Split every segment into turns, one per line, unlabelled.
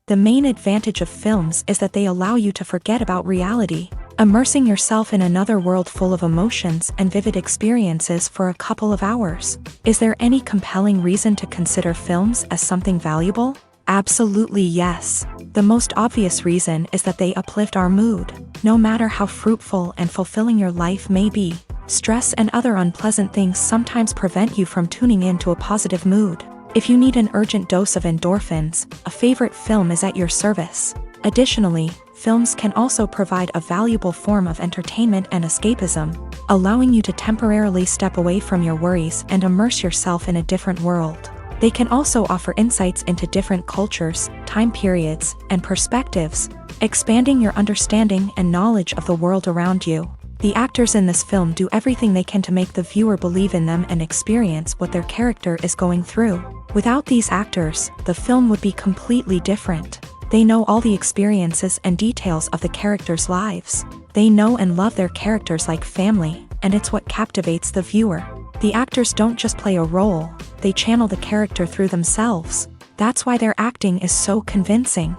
The main advantage of films is that they allow you to forget about reality, immersing yourself in another world full of emotions and vivid experiences for a couple of hours. Is there any compelling reason to consider films as something valuable? Absolutely yes. The most obvious reason is that they uplift our mood. No matter how fruitful and fulfilling your life may be, stress and other unpleasant things sometimes prevent you from tuning into a positive mood. If you need an urgent dose of endorphins, a favorite film is at your service. Additionally, films can also provide a valuable form of entertainment and escapism, allowing you to temporarily step away from your worries and immerse yourself in a different world. They can also offer insights into different cultures, time periods, and perspectives, expanding your understanding and knowledge of the world around you. The actors in this film do everything they can to make the viewer believe in them and experience what their character is going through. Without these actors, the film would be completely different. They know all the experiences and details of the characters' lives. They know and love their characters like family, and it's what captivates the viewer. The actors don't just play a role, they channel the character through themselves. That's why their acting is so convincing.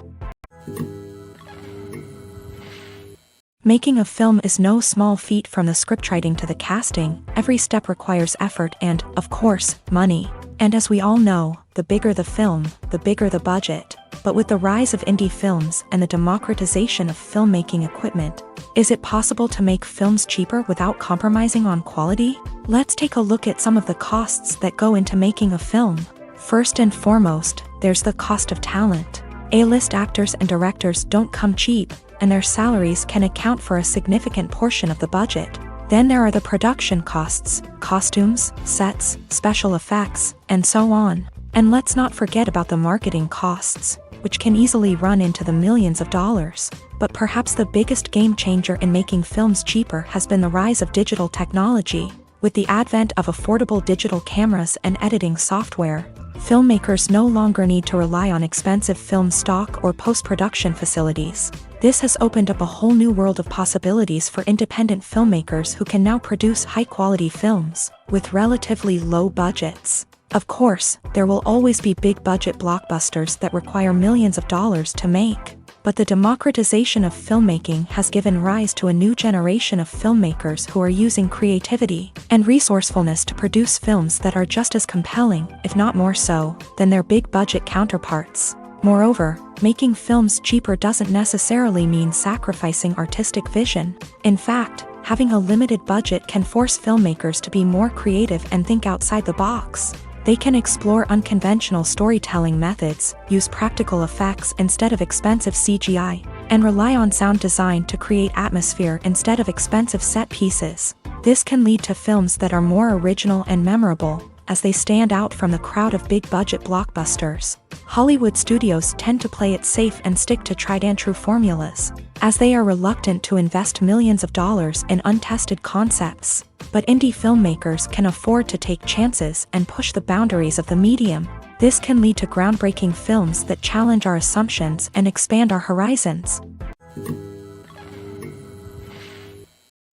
Making a film is no small feat. From the scriptwriting to the casting, every step requires effort and, of course, money. And as we all know, the bigger the film, the bigger the budget. But with the rise of indie films and the democratization of filmmaking equipment, is it possible to make films cheaper without compromising on quality? Let's take a look at some of the costs that go into making a film. First and foremost, there's the cost of talent. A-list actors and directors don't come cheap, and their salaries can account for a significant portion of the budget. Then there are the production costs, costumes, sets, special effects, and so on. And let's not forget about the marketing costs, which can easily run into the millions of dollars. But perhaps the biggest game changer in making films cheaper has been the rise of digital technology. With the advent of affordable digital cameras and editing software, filmmakers no longer need to rely on expensive film stock or post-production facilities. This has opened up a whole new world of possibilities for independent filmmakers who can now produce high-quality films with relatively low budgets. Of course, there will always be big-budget blockbusters that require millions of dollars to make. But the democratization of filmmaking has given rise to a new generation of filmmakers who are using creativity and resourcefulness to produce films that are just as compelling, if not more so, than their big-budget counterparts. Moreover, making films cheaper doesn't necessarily mean sacrificing artistic vision. In fact, having a limited budget can force filmmakers to be more creative and think outside the box. They can explore unconventional storytelling methods, use practical effects instead of expensive CGI, and rely on sound design to create atmosphere instead of expensive set pieces. This can lead to films that are more original and memorable, as they stand out from the crowd of big-budget blockbusters. Hollywood studios tend to play it safe and stick to tried-and-true formulas, as they are reluctant to invest millions of dollars in untested concepts. But indie filmmakers can afford to take chances and push the boundaries of the medium. This can lead to groundbreaking films that challenge our assumptions and expand our horizons.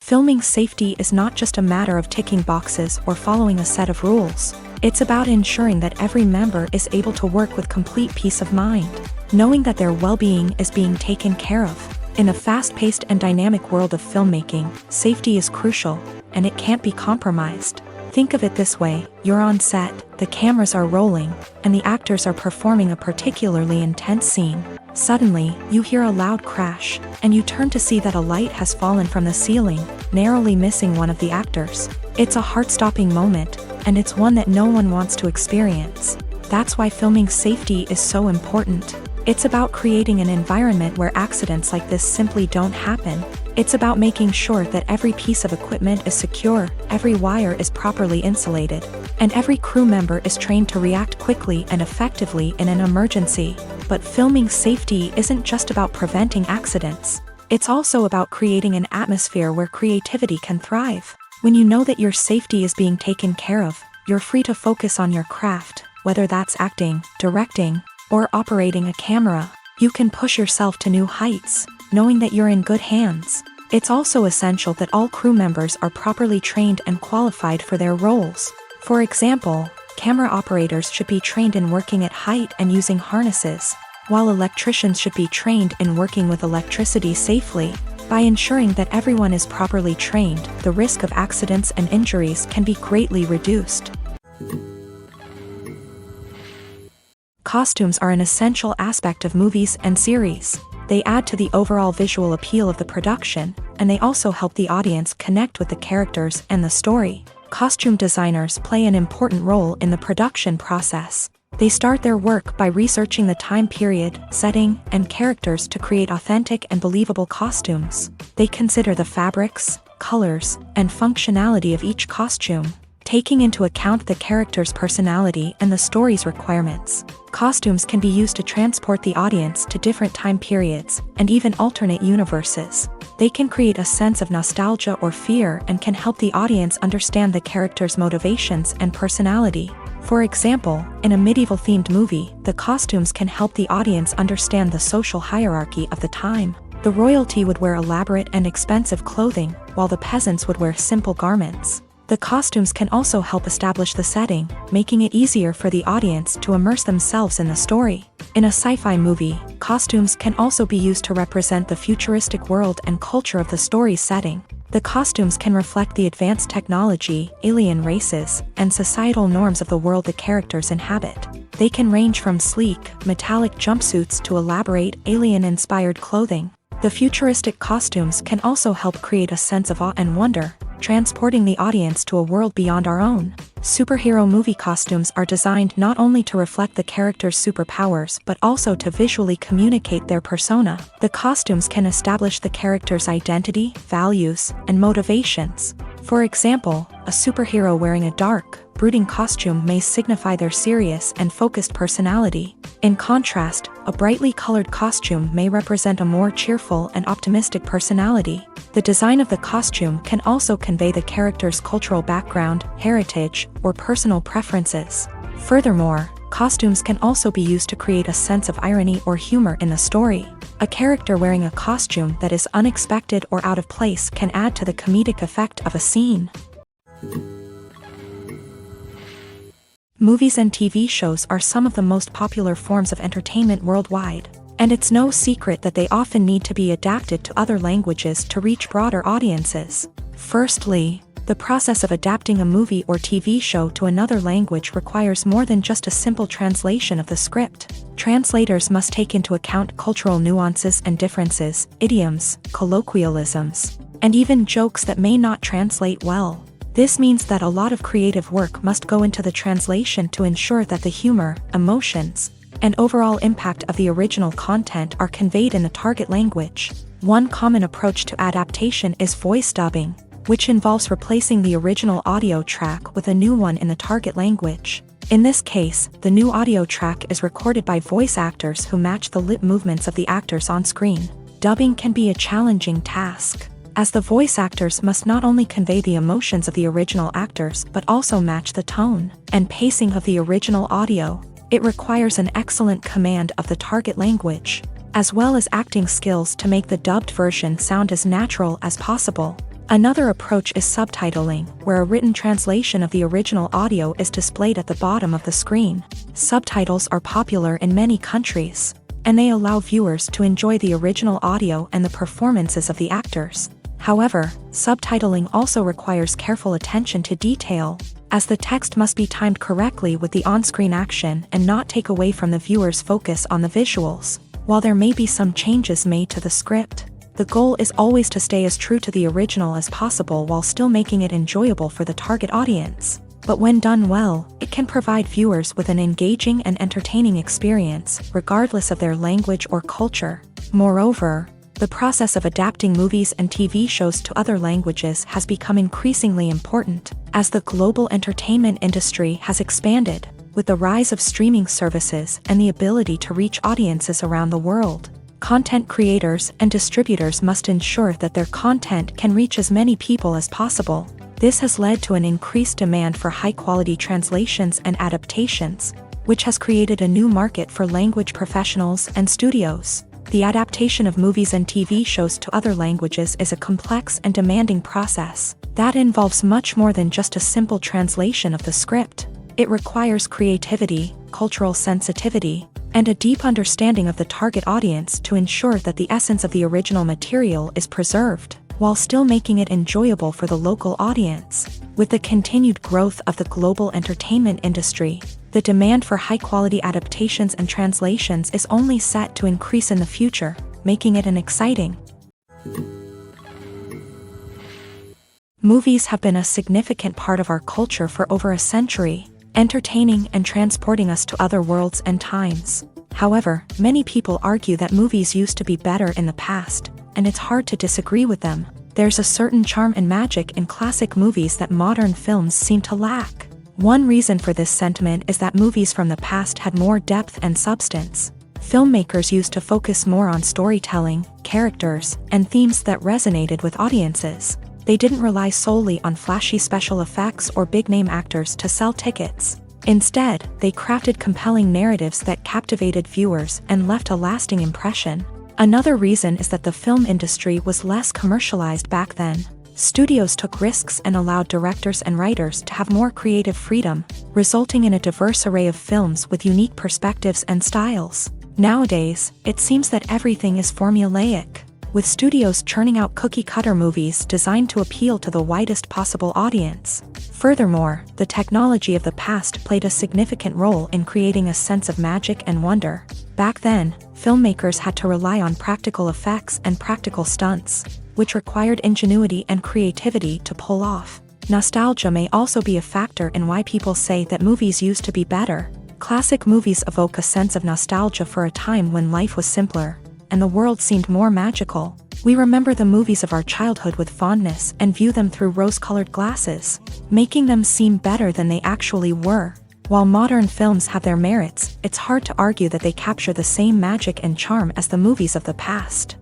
Filming safety is not just a matter of ticking boxes or following a set of rules. It's about ensuring that every member is able to work with complete peace of mind, knowing that their well-being is being taken care of. In a fast-paced and dynamic world of filmmaking, safety is crucial, and it can't be compromised. Think of it this way, you're on set, the cameras are rolling, and the actors are performing a particularly intense scene. Suddenly, you hear a loud crash, and you turn to see that a light has fallen from the ceiling, narrowly missing one of the actors. It's a heart-stopping moment, and it's one that no one wants to experience. That's why filming safety is so important. It's about creating an environment where accidents like this simply don't happen. It's about making sure that every piece of equipment is secure, every wire is properly insulated, and every crew member is trained to react quickly and effectively in an emergency. But filming safety isn't just about preventing accidents. It's also about creating an atmosphere where creativity can thrive. When you know that your safety is being taken care of, you're free to focus on your craft, whether that's acting, directing, or operating a camera. You can push yourself to new heights, knowing that you're in good hands. It's also essential that all crew members are properly trained and qualified for their roles. For example, camera operators should be trained in working at height and using harnesses, while electricians should be trained in working with electricity safely. By ensuring that everyone is properly trained, the risk of accidents and injuries can be greatly reduced. Costumes are an essential aspect of movies and series. They add to the overall visual appeal of the production, and they also help the audience connect with the characters and the story. Costume designers play an important role in the production process. They start their work by researching the time period, setting, and characters to create authentic and believable costumes. They consider the fabrics, colors, and functionality of each costume, taking into account the character's personality and the story's requirements. Costumes can be used to transport the audience to different time periods, and even alternate universes. They can create a sense of nostalgia or fear and can help the audience understand the character's motivations and personality. For example, in a medieval-themed movie, the costumes can help the audience understand the social hierarchy of the time. The royalty would wear elaborate and expensive clothing, while the peasants would wear simple garments. The costumes can also help establish the setting, making it easier for the audience to immerse themselves in the story. In a sci-fi movie, costumes can also be used to represent the futuristic world and culture of the story's setting. The costumes can reflect the advanced technology, alien races, and societal norms of the world the characters inhabit. They can range from sleek, metallic jumpsuits to elaborate, alien-inspired clothing. The futuristic costumes can also help create a sense of awe and wonder, transporting the audience to a world beyond our own. Superhero movie costumes are designed not only to reflect the character's superpowers but also to visually communicate their persona. The costumes can establish the character's identity, values, and motivations. For example, a superhero wearing a dark, brooding costume may signify their serious and focused personality. In contrast, a brightly colored costume may represent a more cheerful and optimistic personality. The design of the costume can also convey the character's cultural background, heritage, or personal preferences. Furthermore, costumes can also be used to create a sense of irony or humor in the story. A character wearing a costume that is unexpected or out of place can add to the comedic effect of a scene. Movies and TV shows are some of the most popular forms of entertainment worldwide, and it's no secret that they often need to be adapted to other languages to reach broader audiences. Firstly, the process of adapting a movie or TV show to another language requires more than just a simple translation of the script. Translators must take into account cultural nuances and differences, idioms, colloquialisms, and even jokes that may not translate well. This means that a lot of creative work must go into the translation to ensure that the humor, emotions, and overall impact of the original content are conveyed in the target language. One common approach to adaptation is voice dubbing, which involves replacing the original audio track with a new one in the target language. In this case, the new audio track is recorded by voice actors who match the lip movements of the actors on screen. Dubbing can be a challenging task, as the voice actors must not only convey the emotions of the original actors but also match the tone and pacing of the original audio. It requires an excellent command of the target language, as well as acting skills to make the dubbed version sound as natural as possible. Another approach is subtitling, where a written translation of the original audio is displayed at the bottom of the screen. Subtitles are popular in many countries, and they allow viewers to enjoy the original audio and the performances of the actors. However, subtitling also requires careful attention to detail, as the text must be timed correctly with the on-screen action and not take away from the viewer's focus on the visuals. While there may be some changes made to the script, the goal is always to stay as true to the original as possible while still making it enjoyable for the target audience. But when done well, it can provide viewers with an engaging and entertaining experience, regardless of their language or culture. Moreover, the process of adapting movies and TV shows to other languages has become increasingly important, as the global entertainment industry has expanded, with the rise of streaming services and the ability to reach audiences around the world. Content creators and distributors must ensure that their content can reach as many people as possible. This has led to an increased demand for high-quality translations and adaptations, which has created a new market for language professionals and studios. The adaptation of movies and TV shows to other languages is a complex and demanding process that involves much more than just a simple translation of the script. It requires creativity, cultural sensitivity, and a deep understanding of the target audience to ensure that the essence of the original material is preserved, while still making it enjoyable for the local audience. With the continued growth of the global entertainment industry, the demand for high-quality adaptations and translations is only set to increase in the future, making it an exciting. Movies have been a significant part of our culture for over a century, entertaining and transporting us to other worlds and times. However, many people argue that movies used to be better in the past, and it's hard to disagree with them. There's a certain charm and magic in classic movies that modern films seem to lack. One reason for this sentiment is that movies from the past had more depth and substance. Filmmakers used to focus more on storytelling, characters, and themes that resonated with audiences. They didn't rely solely on flashy special effects or big-name actors to sell tickets. Instead, they crafted compelling narratives that captivated viewers and left a lasting impression. Another reason is that the film industry was less commercialized back then. Studios took risks and allowed directors and writers to have more creative freedom, resulting in a diverse array of films with unique perspectives and styles. Nowadays, it seems that everything is formulaic, with studios churning out cookie-cutter movies designed to appeal to the widest possible audience. Furthermore, the technology of the past played a significant role in creating a sense of magic and wonder. Back then, filmmakers had to rely on practical effects and practical stunts, which required ingenuity and creativity to pull off. Nostalgia may also be a factor in why people say that movies used to be better. Classic movies evoke a sense of nostalgia for a time when life was simpler, and the world seemed more magical. We remember the movies of our childhood with fondness and view them through rose-colored glasses, making them seem better than they actually were. While modern films have their merits, it's hard to argue that they capture the same magic and charm as the movies of the past.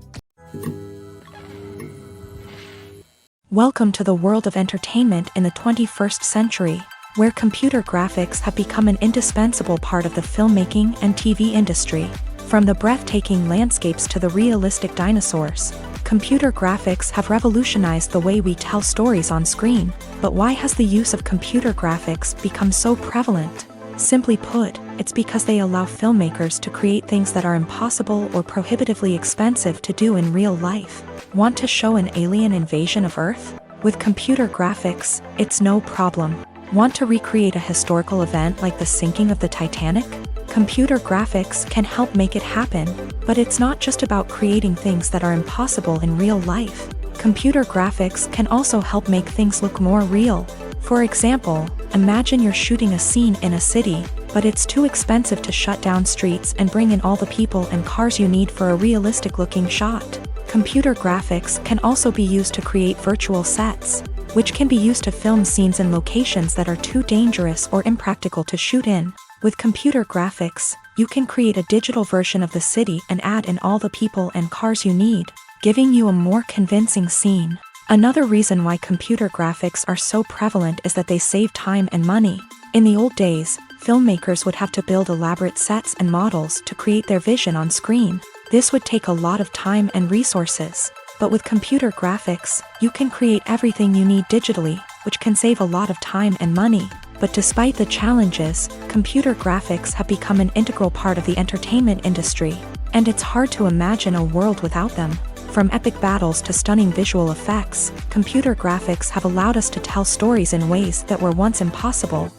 Welcome to the world of entertainment in the 21st century, where computer graphics have become an indispensable part of the filmmaking and TV industry. From the breathtaking landscapes to the realistic dinosaurs, computer graphics have revolutionized the way we tell stories on screen. But why has the use of computer graphics become so prevalent? Simply put, it's because they allow filmmakers to create things that are impossible or prohibitively expensive to do in real life. Want to show an alien invasion of Earth? With computer graphics, it's no problem. Want to recreate a historical event like the sinking of the Titanic? Computer graphics can help make it happen, but it's not just about creating things that are impossible in real life. Computer graphics can also help make things look more real. For example, imagine you're shooting a scene in a city, but it's too expensive to shut down streets and bring in all the people and cars you need for a realistic-looking shot. Computer graphics can also be used to create virtual sets, which can be used to film scenes in locations that are too dangerous or impractical to shoot in. With computer graphics, you can create a digital version of the city and add in all the people and cars you need, giving you a more convincing scene. Another reason why computer graphics are so prevalent is that they save time and money. In the old days, filmmakers would have to build elaborate sets and models to create their vision on screen. This would take a lot of time and resources. But with computer graphics, you can create everything you need digitally, which can save a lot of time and money. But despite the challenges, computer graphics have become an integral part of the entertainment industry, and it's hard to imagine a world without them. From epic battles to stunning visual effects, computer graphics have allowed us to tell stories in ways that were once impossible.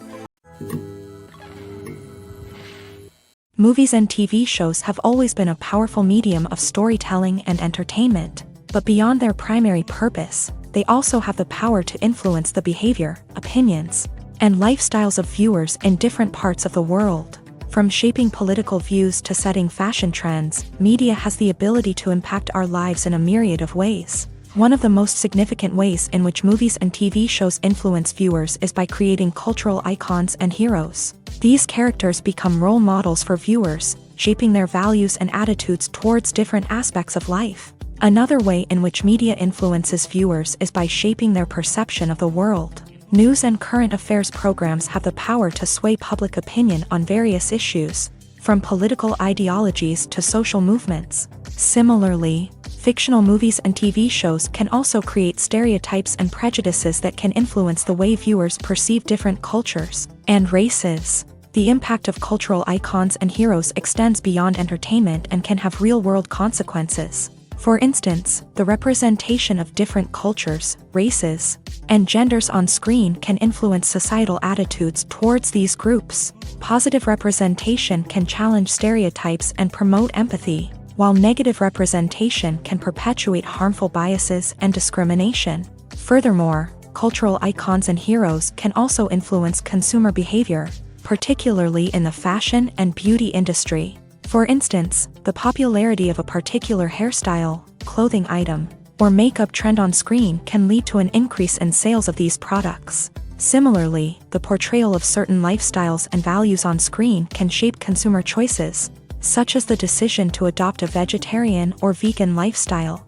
Movies and TV shows have always been a powerful medium of storytelling and entertainment, but beyond their primary purpose, they also have the power to influence the behavior, opinions, and lifestyles of viewers in different parts of the world. From shaping political views to setting fashion trends, media has the ability to impact our lives in a myriad of ways. One of the most significant ways in which movies and TV shows influence viewers is by creating cultural icons and heroes. These characters become role models for viewers, shaping their values and attitudes towards different aspects of life. Another way in which media influences viewers is by shaping their perception of the world. News and current affairs programs have the power to sway public opinion on various issues, from political ideologies to social movements. Similarly, fictional movies and TV shows can also create stereotypes and prejudices that can influence the way viewers perceive different cultures and races. The impact of cultural icons and heroes extends beyond entertainment and can have real-world consequences. For instance, the representation of different cultures, races, and genders on screen can influence societal attitudes towards these groups. Positive representation can challenge stereotypes and promote empathy, while negative representation can perpetuate harmful biases and discrimination. Furthermore, cultural icons and heroes can also influence consumer behavior, particularly in the fashion and beauty industry. For instance, the popularity of a particular hairstyle, clothing item, or makeup trend on screen can lead to an increase in sales of these products. Similarly, the portrayal of certain lifestyles and values on screen can shape consumer choices, such as the decision to adopt a vegetarian or vegan lifestyle.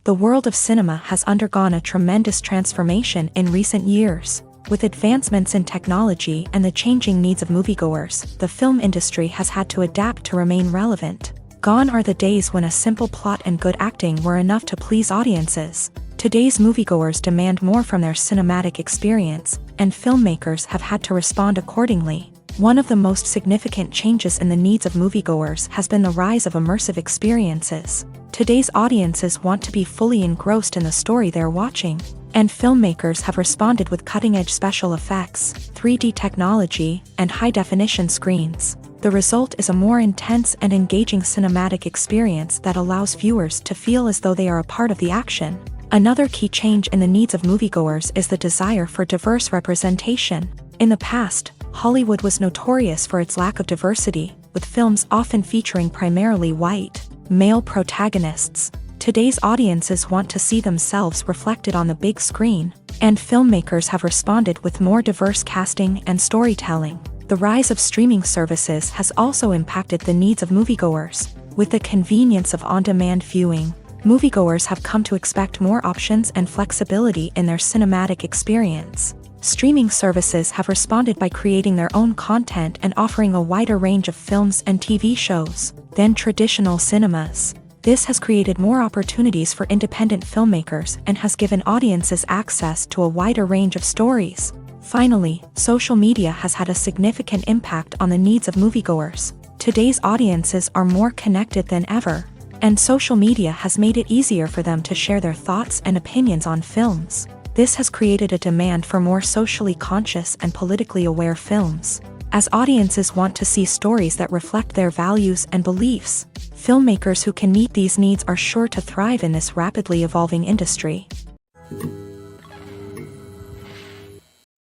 The world of cinema has undergone a tremendous transformation in recent years. With advancements in technology and the changing needs of moviegoers, the film industry has had to adapt to remain relevant. Gone are the days when a simple plot and good acting were enough to please audiences. Today's moviegoers demand more from their cinematic experience, and filmmakers have had to respond accordingly. One of the most significant changes in the needs of moviegoers has been the rise of immersive experiences. Today's audiences want to be fully engrossed in the story they're watching, and filmmakers have responded with cutting-edge special effects, 3D technology, and high-definition screens. The result is a more intense and engaging cinematic experience that allows viewers to feel as though they are a part of the action. Another key change in the needs of moviegoers is the desire for diverse representation. In the past, Hollywood was notorious for its lack of diversity, with films often featuring primarily white, male protagonists. Today's audiences want to see themselves reflected on the big screen, and filmmakers have responded with more diverse casting and storytelling. The rise of streaming services has also impacted the needs of moviegoers. With the convenience of on-demand viewing, moviegoers have come to expect more options and flexibility in their cinematic experience. Streaming services have responded by creating their own content and offering a wider range of films and TV shows than traditional cinemas. This has created more opportunities for independent filmmakers and has given audiences access to a wider range of stories. Finally, social media has had a significant impact on the needs of moviegoers. Today's audiences are more connected than ever, and social media has made it easier for them to share their thoughts and opinions on films. This has created a demand for more socially conscious and politically aware films. As audiences want to see stories that reflect their values and beliefs, filmmakers who can meet these needs are sure to thrive in this rapidly evolving industry.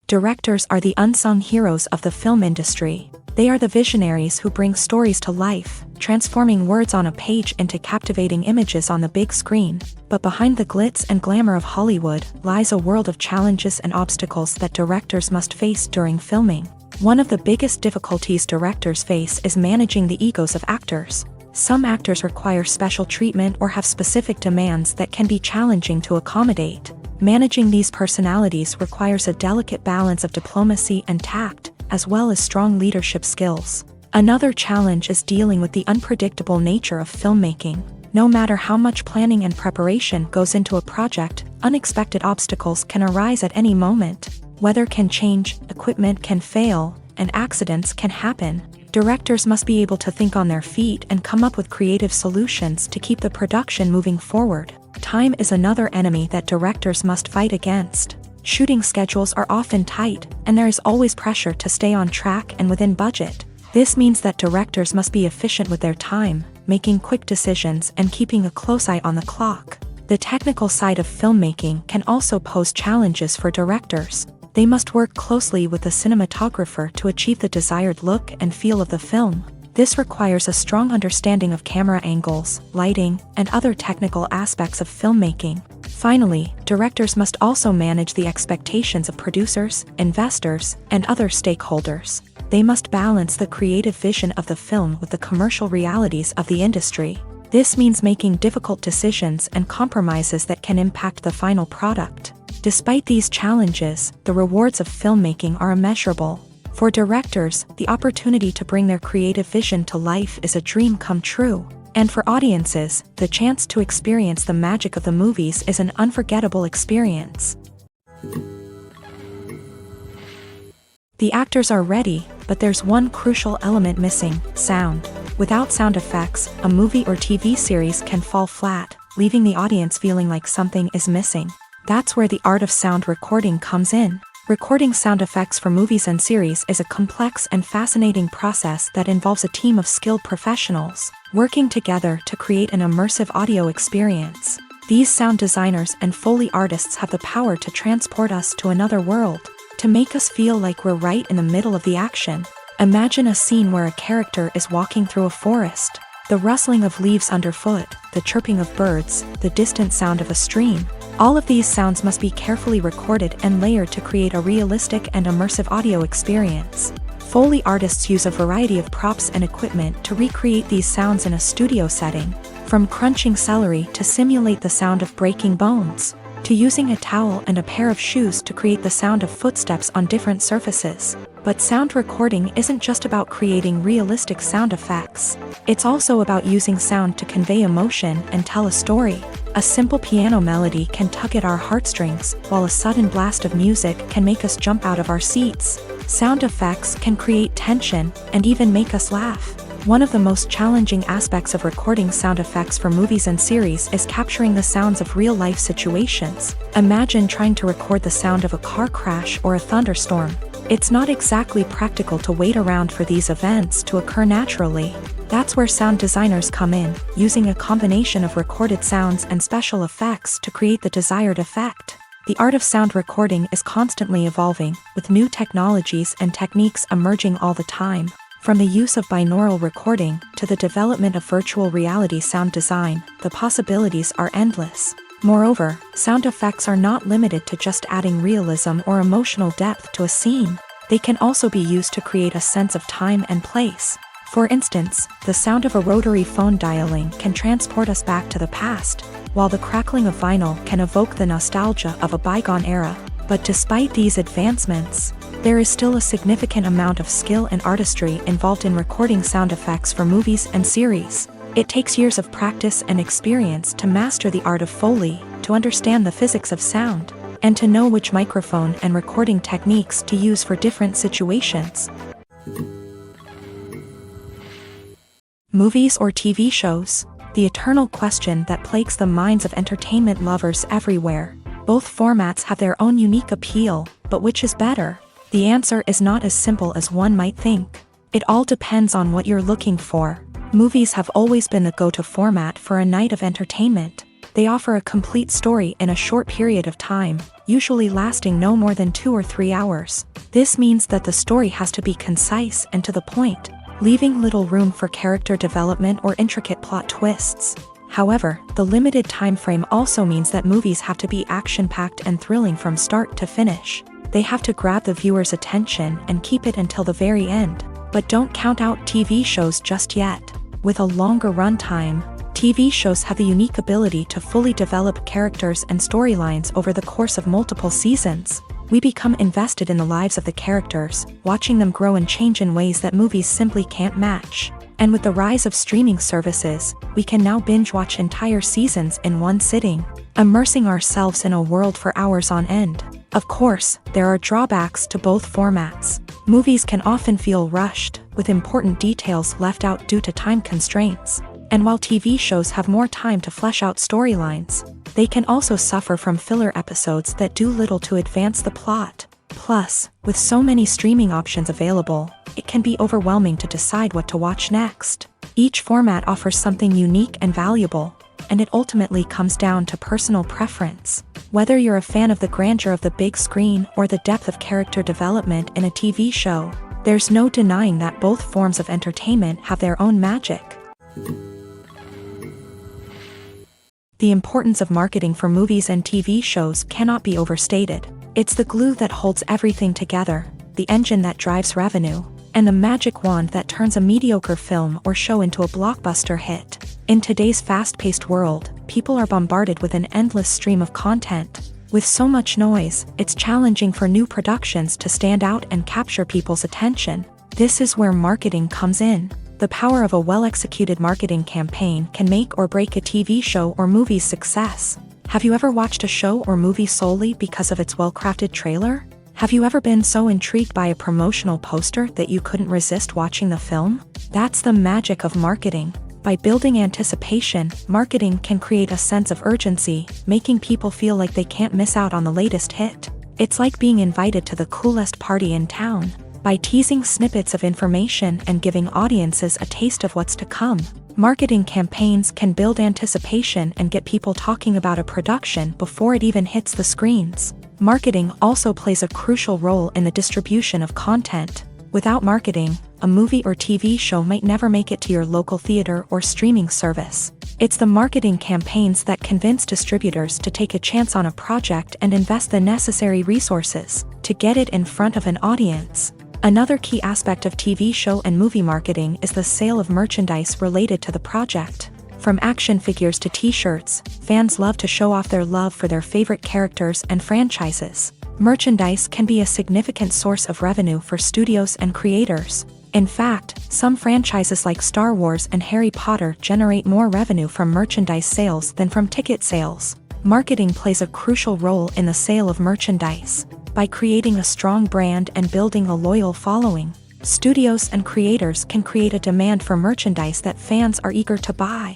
Directors are the unsung heroes of the film industry. They are the visionaries who bring stories to life, transforming words on a page into captivating images on the big screen. But behind the glitz and glamour of Hollywood lies a world of challenges and obstacles that directors must face during filming. One of the biggest difficulties directors face is managing the egos of actors. Some actors require special treatment or have specific demands that can be challenging to accommodate. Managing these personalities requires a delicate balance of diplomacy and tact, as well as strong leadership skills. Another challenge is dealing with the unpredictable nature of filmmaking. No matter how much planning and preparation goes into a project, unexpected obstacles can arise at any moment. Weather can change, equipment can fail, and accidents can happen. Directors must be able to think on their feet and come up with creative solutions to keep the production moving forward. Time is another enemy that directors must fight against. Shooting schedules are often tight, and there is always pressure to stay on track and within budget. This means that directors must be efficient with their time, making quick decisions and keeping a close eye on the clock. The technical side of filmmaking can also pose challenges for directors. They must work closely with the cinematographer to achieve the desired look and feel of the film. This requires a strong understanding of camera angles, lighting, and other technical aspects of filmmaking. Finally, directors must also manage the expectations of producers, investors, and other stakeholders. They must balance the creative vision of the film with the commercial realities of the industry. This means making difficult decisions and compromises that can impact the final product. Despite these challenges, the rewards of filmmaking are immeasurable. For directors, the opportunity to bring their creative vision to life is a dream come true. And for audiences, the chance to experience the magic of the movies is an unforgettable experience. The actors are ready, but there's one crucial element missing: sound. Without sound effects, a movie or TV series can fall flat, leaving the audience feeling like something is missing. That's where the art of sound recording comes in. Recording sound effects for movies and series is a complex and fascinating process that involves a team of skilled professionals working together to create an immersive audio experience. These sound designers and Foley artists have the power to transport us to another world, to make us feel like we're right in the middle of the action. Imagine a scene where a character is walking through a forest. The rustling of leaves underfoot, the chirping of birds, the distant sound of a stream. All of these sounds must be carefully recorded and layered to create a realistic and immersive audio experience. Foley artists use a variety of props and equipment to recreate these sounds in a studio setting, from crunching celery to simulate the sound of breaking bones, to using a towel and a pair of shoes to create the sound of footsteps on different surfaces. But sound recording isn't just about creating realistic sound effects. It's also about using sound to convey emotion and tell a story. A simple piano melody can tug at our heartstrings, while a sudden blast of music can make us jump out of our seats. Sound effects can create tension and even make us laugh. One of the most challenging aspects of recording sound effects for movies and series is capturing the sounds of real-life situations. Imagine trying to record the sound of a car crash or a thunderstorm. It's not exactly practical to wait around for these events to occur naturally. That's where sound designers come in, using a combination of recorded sounds and special effects to create the desired effect. The art of sound recording is constantly evolving, with new technologies and techniques emerging all the time. From the use of binaural recording to the development of virtual reality sound design, the possibilities are endless. Moreover, sound effects are not limited to just adding realism or emotional depth to a scene. They can also be used to create a sense of time and place. For instance, the sound of a rotary phone dialing can transport us back to the past, while the crackling of vinyl can evoke the nostalgia of a bygone era. But despite these advancements, there is still a significant amount of skill and artistry involved in recording sound effects for movies and series. It takes years of practice and experience to master the art of Foley, to understand the physics of sound, and to know which microphone and recording techniques to use for different situations. Movies or TV shows? The eternal question that plagues the minds of entertainment lovers everywhere. Both formats have their own unique appeal, but which is better? The answer is not as simple as one might think. It all depends on what you're looking for. Movies have always been the go-to format for a night of entertainment. They offer a complete story in a short period of time, usually lasting no more than 2 or 3 hours. This means that the story has to be concise and to the point, leaving little room for character development or intricate plot twists. However, the limited time frame also means that movies have to be action-packed and thrilling from start to finish. They have to grab the viewer's attention and keep it until the very end. But don't count out TV shows just yet. With a longer runtime, TV shows have the unique ability to fully develop characters and storylines over the course of multiple seasons. We become invested in the lives of the characters, watching them grow and change in ways that movies simply can't match. And with the rise of streaming services, we can now binge-watch entire seasons in one sitting, immersing ourselves in a world for hours on end. Of course, there are drawbacks to both formats. Movies can often feel rushed, with important details left out due to time constraints. And while TV shows have more time to flesh out storylines, they can also suffer from filler episodes that do little to advance the plot. Plus, with so many streaming options available, it can be overwhelming to decide what to watch next. Each format offers something unique and valuable, and it ultimately comes down to personal preference. Whether you're a fan of the grandeur of the big screen or the depth of character development in a TV show, there's no denying that both forms of entertainment have their own magic. The importance of marketing for movies and TV shows cannot be overstated. It's the glue that holds everything together, the engine that drives revenue, and the magic wand that turns a mediocre film or show into a blockbuster hit. In today's fast-paced world, people are bombarded with an endless stream of content. With so much noise, it's challenging for new productions to stand out and capture people's attention. This is where marketing comes in. The power of a well-executed marketing campaign can make or break a TV show or movie's success. Have you ever watched a show or movie solely because of its well-crafted trailer? Have you ever been so intrigued by a promotional poster that you couldn't resist watching the film? That's the magic of marketing. By building anticipation, marketing can create a sense of urgency, making people feel like they can't miss out on the latest hit. It's like being invited to the coolest party in town. By teasing snippets of information and giving audiences a taste of what's to come, marketing campaigns can build anticipation and get people talking about a production before it even hits the screens. Marketing also plays a crucial role in the distribution of content. Without marketing, a movie or TV show might never make it to your local theater or streaming service. It's the marketing campaigns that convince distributors to take a chance on a project and invest the necessary resources to get it in front of an audience. Another key aspect of TV show and movie marketing is the sale of merchandise related to the project. From action figures to t-shirts, fans love to show off their love for their favorite characters and franchises. Merchandise can be a significant source of revenue for studios and creators. In fact, some franchises like Star Wars and Harry Potter generate more revenue from merchandise sales than from ticket sales. Marketing plays a crucial role in the sale of merchandise. By creating a strong brand and building a loyal following, studios and creators can create a demand for merchandise that fans are eager to buy.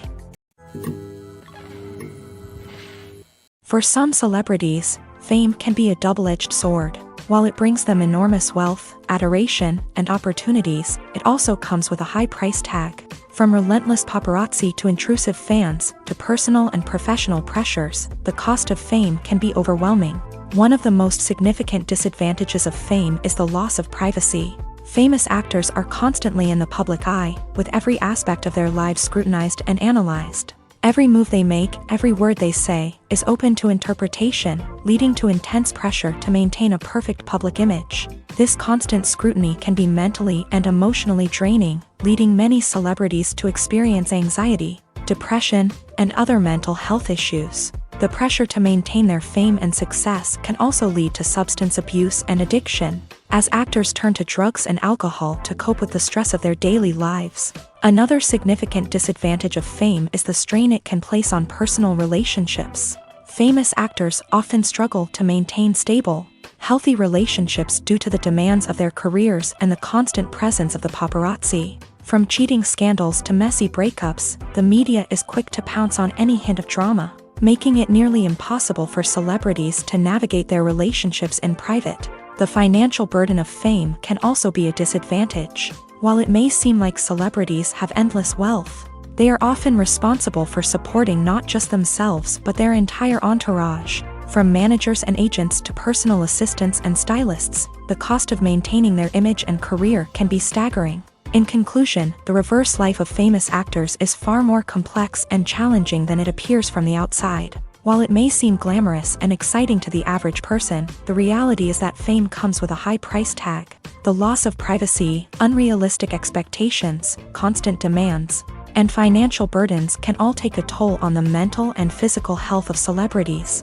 For some celebrities, fame can be a double-edged sword. While it brings them enormous wealth, adoration, and opportunities, it also comes with a high price tag. From relentless paparazzi to intrusive fans, to personal and professional pressures, the cost of fame can be overwhelming. One of the most significant disadvantages of fame is the loss of privacy. Famous actors are constantly in the public eye, with every aspect of their lives scrutinized and analyzed. Every move they make, every word they say, is open to interpretation, leading to intense pressure to maintain a perfect public image. This constant scrutiny can be mentally and emotionally draining, leading many celebrities to experience anxiety, depression, and other mental health issues. The pressure to maintain their fame and success can also lead to substance abuse and addiction, as actors turn to drugs and alcohol to cope with the stress of their daily lives. Another significant disadvantage of fame is the strain it can place on personal relationships. Famous actors often struggle to maintain stable, healthy relationships due to the demands of their careers and the constant presence of the paparazzi. From cheating scandals to messy breakups, the media is quick to pounce on any hint of drama, making it nearly impossible for celebrities to navigate their relationships in private. The financial burden of fame can also be a disadvantage. While it may seem like celebrities have endless wealth, they are often responsible for supporting not just themselves but their entire entourage. From managers and agents to personal assistants and stylists, the cost of maintaining their image and career can be staggering. In conclusion, the reverse life of famous actors is far more complex and challenging than it appears from the outside. While it may seem glamorous and exciting to the average person, the reality is that fame comes with a high price tag. The loss of privacy, unrealistic expectations, constant demands, and financial burdens can all take a toll on the mental and physical health of celebrities.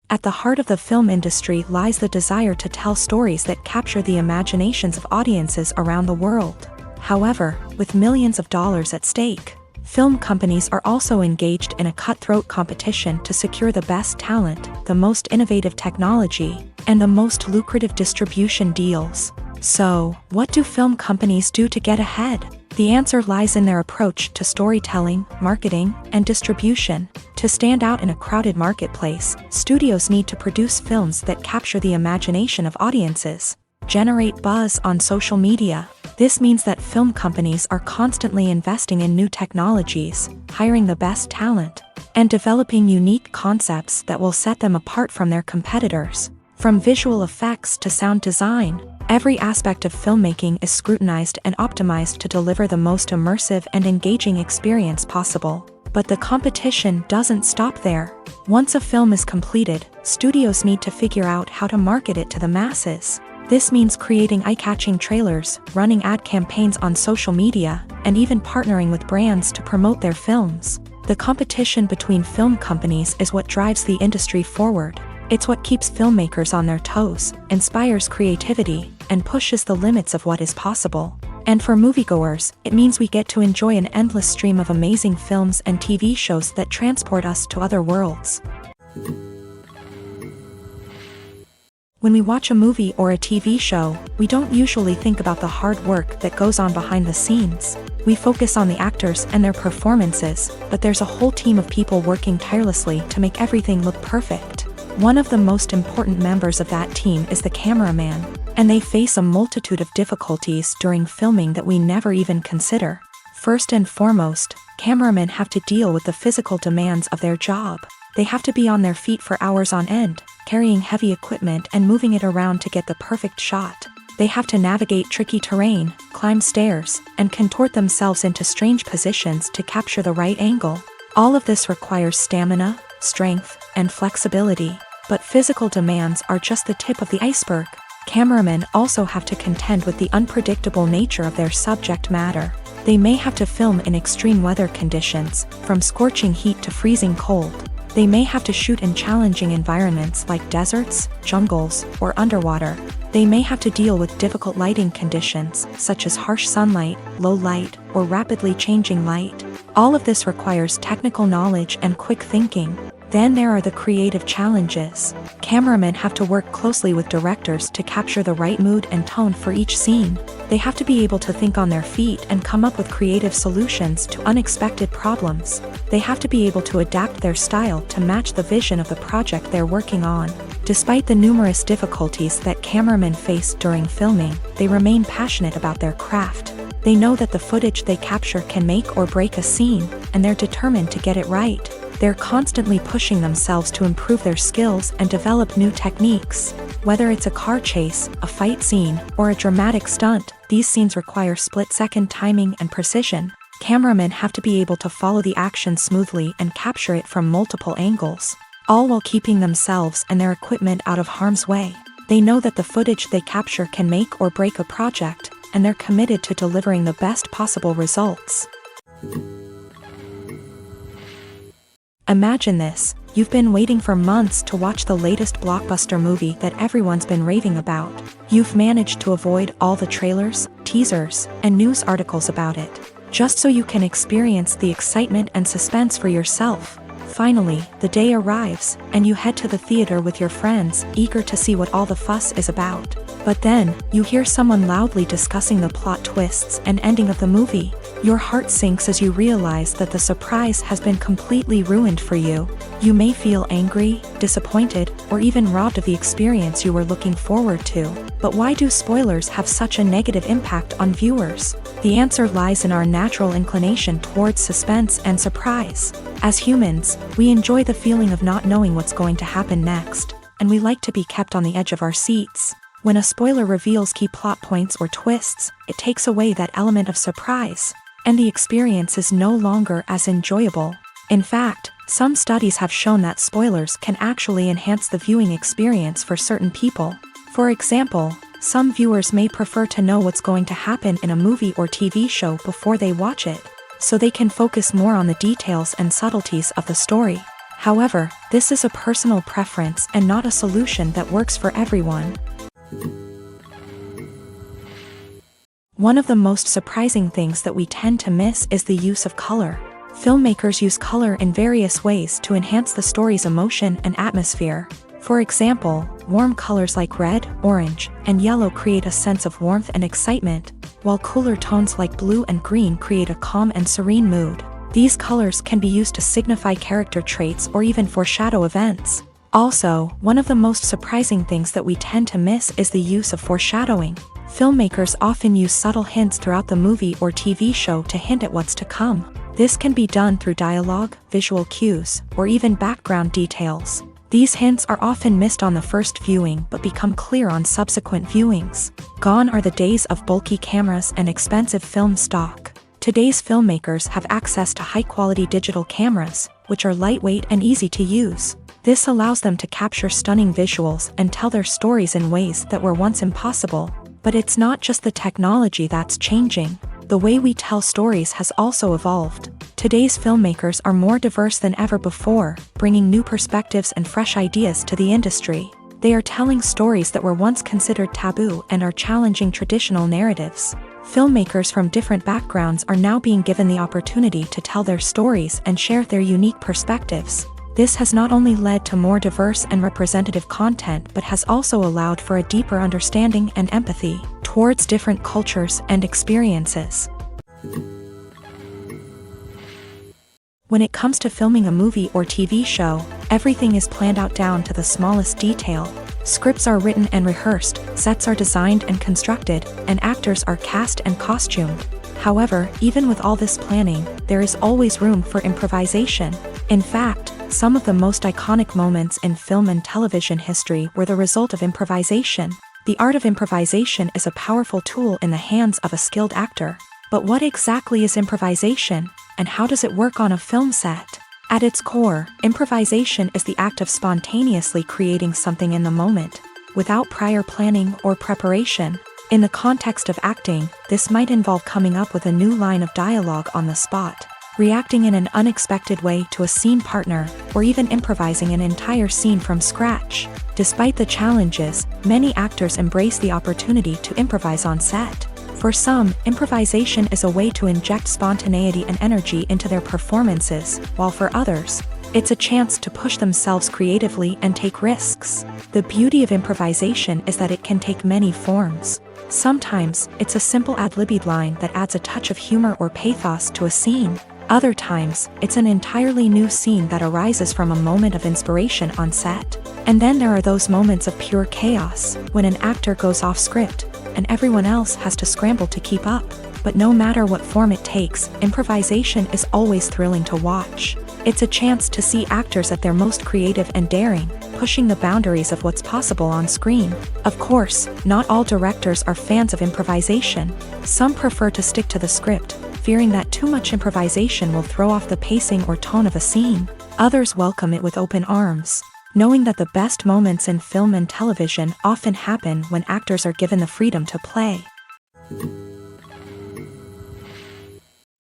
At the heart of the film industry lies the desire to tell stories that capture the imaginations of audiences around the world. However, with millions of dollars at stake, Film companies are also engaged in a cutthroat competition to secure the best talent, the most innovative technology, and the most lucrative distribution deals. So, what do film companies do to get ahead? The answer lies in their approach to storytelling, marketing, and distribution. To stand out in a crowded marketplace, studios need to produce films that capture the imagination of audiences, generate buzz on social media. This means that film companies are constantly investing in new technologies, hiring the best talent, and developing unique concepts that will set them apart from their competitors. From visual effects to sound design, every aspect of filmmaking is scrutinized and optimized to deliver the most immersive and engaging experience possible. But the competition doesn't stop there. Once a film is completed, studios need to figure out how to market it to the masses. This means creating eye-catching trailers, running ad campaigns on social media, and even partnering with brands to promote their films. The competition between film companies is what drives the industry forward. It's what keeps filmmakers on their toes, inspires creativity, and pushes the limits of what is possible. And for moviegoers, it means we get to enjoy an endless stream of amazing films and TV shows that transport us to other worlds. When we watch a movie or a TV show, we don't usually think about the hard work that goes on behind the scenes. We focus on the actors and their performances, but there's a whole team of people working tirelessly to make everything look perfect. One of the most important members of that team is the cameraman, and they face a multitude of difficulties during filming that we never even consider. First and foremost, cameramen have to deal with the physical demands of their job. They have to be on their feet for hours on end, carrying heavy equipment and moving it around to get the perfect shot. They have to navigate tricky terrain, climb stairs, and contort themselves into strange positions to capture the right angle. All of this requires stamina, strength, and flexibility. But physical demands are just the tip of the iceberg. Cameramen also have to contend with the unpredictable nature of their subject matter. They may have to film in extreme weather conditions, from scorching heat to freezing cold. They may have to shoot in challenging environments like deserts, jungles, or underwater. They may have to deal with difficult lighting conditions, such as harsh sunlight, low light, or rapidly changing light. All of this requires technical knowledge and quick thinking. Then there are the creative challenges. Cameramen have to work closely with directors to capture the right mood and tone for each scene. They have to be able to think on their feet and come up with creative solutions to unexpected problems. They have to be able to adapt their style to match the vision of the project they're working on. Despite the numerous difficulties that cameramen face during filming, they remain passionate about their craft. They know that the footage they capture can make or break a scene, and they're determined to get it right. They're constantly pushing themselves to improve their skills and develop new techniques. Whether it's a car chase, a fight scene, or a dramatic stunt, these scenes require split-second timing and precision. Cameramen have to be able to follow the action smoothly and capture it from multiple angles, all while keeping themselves and their equipment out of harm's way. They know that the footage they capture can make or break a project, and they're committed to delivering the best possible results. Imagine this: you've been waiting for months to watch the latest blockbuster movie that everyone's been raving about. You've managed to avoid all the trailers, teasers, and news articles about it, just so you can experience the excitement and suspense for yourself. Finally, the day arrives, and you head to the theater with your friends, eager to see what all the fuss is about. But then, you hear someone loudly discussing the plot twists and ending of the movie. Your heart sinks as you realize that the surprise has been completely ruined for you. You may feel angry, disappointed, or even robbed of the experience you were looking forward to. But why do spoilers have such a negative impact on viewers? The answer lies in our natural inclination towards suspense and surprise. As humans, we enjoy the feeling of not knowing what's going to happen next, and we like to be kept on the edge of our seats. When a spoiler reveals key plot points or twists, it takes away that element of surprise, and the experience is no longer as enjoyable. In fact, some studies have shown that spoilers can actually enhance the viewing experience for certain people. For example, some viewers may prefer to know what's going to happen in a movie or TV show before they watch it, so they can focus more on the details and subtleties of the story. However, this is a personal preference and not a solution that works for everyone. One of the most surprising things that we tend to miss is the use of color. Filmmakers use color in various ways to enhance the story's emotion and atmosphere. For example, warm colors like red, orange, and yellow create a sense of warmth and excitement, while cooler tones like blue and green create a calm and serene mood. These colors can be used to signify character traits or even foreshadow events. Also, one of the most surprising things that we tend to miss is the use of foreshadowing. Filmmakers often use subtle hints throughout the movie or TV show to hint at what's to come. This can be done through dialogue, visual cues, or even background details. These hints are often missed on the first viewing but become clear on subsequent viewings. Gone are the days of bulky cameras and expensive film stock. Today's filmmakers have access to high-quality digital cameras, which are lightweight and easy to use. This allows them to capture stunning visuals and tell their stories in ways that were once impossible. But it's not just the technology that's changing. The way we tell stories has also evolved. Today's filmmakers are more diverse than ever before, bringing new perspectives and fresh ideas to the industry. They are telling stories that were once considered taboo and are challenging traditional narratives. Filmmakers from different backgrounds are now being given the opportunity to tell their stories and share their unique perspectives. This has not only led to more diverse and representative content but has also allowed for a deeper understanding and empathy towards different cultures and experiences. When it comes to filming a movie or TV show, everything is planned out down to the smallest detail. Scripts are written and rehearsed, sets are designed and constructed, and actors are cast and costumed. However, even with all this planning, there is always room for improvisation. In fact, some of the most iconic moments in film and television history were the result of improvisation. The art of improvisation is a powerful tool in the hands of a skilled actor. But what exactly is improvisation, and how does it work on a film set? At its core, improvisation is the act of spontaneously creating something in the moment, without prior planning or preparation. In the context of acting, this might involve coming up with a new line of dialogue on the spot, reacting in an unexpected way to a scene partner, or even improvising an entire scene from scratch. Despite the challenges, many actors embrace the opportunity to improvise on set. For some, improvisation is a way to inject spontaneity and energy into their performances, while for others, it's a chance to push themselves creatively and take risks. The beauty of improvisation is that it can take many forms. Sometimes, it's a simple ad-libbed line that adds a touch of humor or pathos to a scene. Other times, it's an entirely new scene that arises from a moment of inspiration on set. And then there are those moments of pure chaos, when an actor goes off script, and everyone else has to scramble to keep up. But no matter what form it takes, improvisation is always thrilling to watch. It's a chance to see actors at their most creative and daring, pushing the boundaries of what's possible on screen. Of course, not all directors are fans of improvisation. Some prefer to stick to the script, fearing that too much improvisation will throw off the pacing or tone of a scene. Others welcome it with open arms, knowing that the best moments in film and television often happen when actors are given the freedom to play.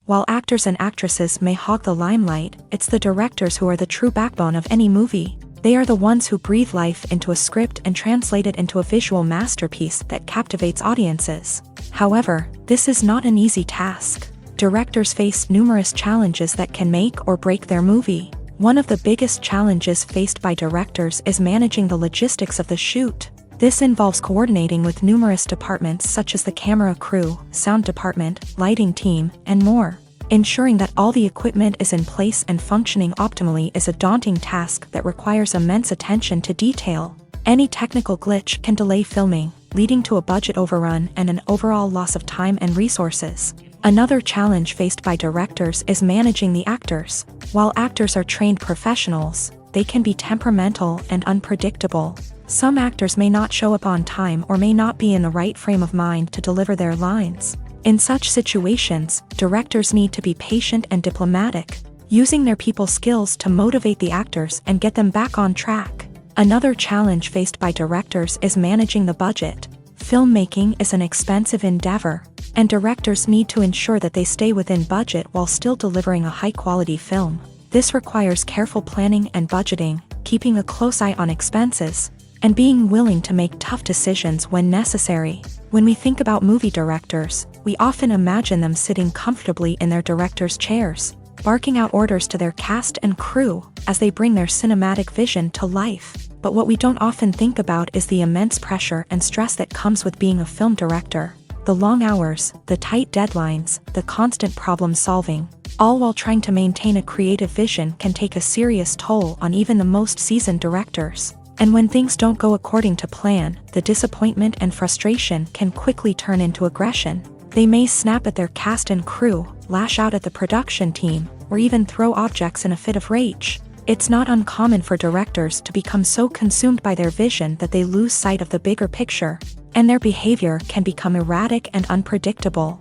While actors and actresses may hog the limelight, it's the directors who are the true backbone of any movie. They are the ones who breathe life into a script and translate it into a visual masterpiece that captivates audiences. However, this is not an easy task. Directors face numerous challenges that can make or break their movie. One of the biggest challenges faced by directors is managing the logistics of the shoot. This involves coordinating with numerous departments such as the camera crew, sound department, lighting team, and more. Ensuring that all the equipment is in place and functioning optimally is a daunting task that requires immense attention to detail. Any technical glitch can delay filming, leading to a budget overrun and an overall loss of time and resources. Another challenge faced by directors is managing the actors. While actors are trained professionals, they can be temperamental and unpredictable. Some actors may not show up on time or may not be in the right frame of mind to deliver their lines. In such situations, directors need to be patient and diplomatic, using their people skills to motivate the actors and get them back on track. Another challenge faced by directors is managing the budget. Filmmaking is an expensive endeavor, and directors need to ensure that they stay within budget while still delivering a high-quality film. This requires careful planning and budgeting, keeping a close eye on expenses, and being willing to make tough decisions when necessary. When we think about movie directors, we often imagine them sitting comfortably in their director's chairs. barking out orders to their cast and crew as they bring their cinematic vision to life. But what we don't often think about is the immense pressure and stress that comes with being a film director. The long hours, the tight deadlines, the constant problem solving, all while trying to maintain a creative vision can take a serious toll on even the most seasoned directors. And when things don't go according to plan, the disappointment and frustration can quickly turn into aggression. They may snap at their cast and crew, lash out at the production team, or even throw objects in a fit of rage. It's not uncommon for directors to become so consumed by their vision that they lose sight of the bigger picture, and their behavior can become erratic and unpredictable.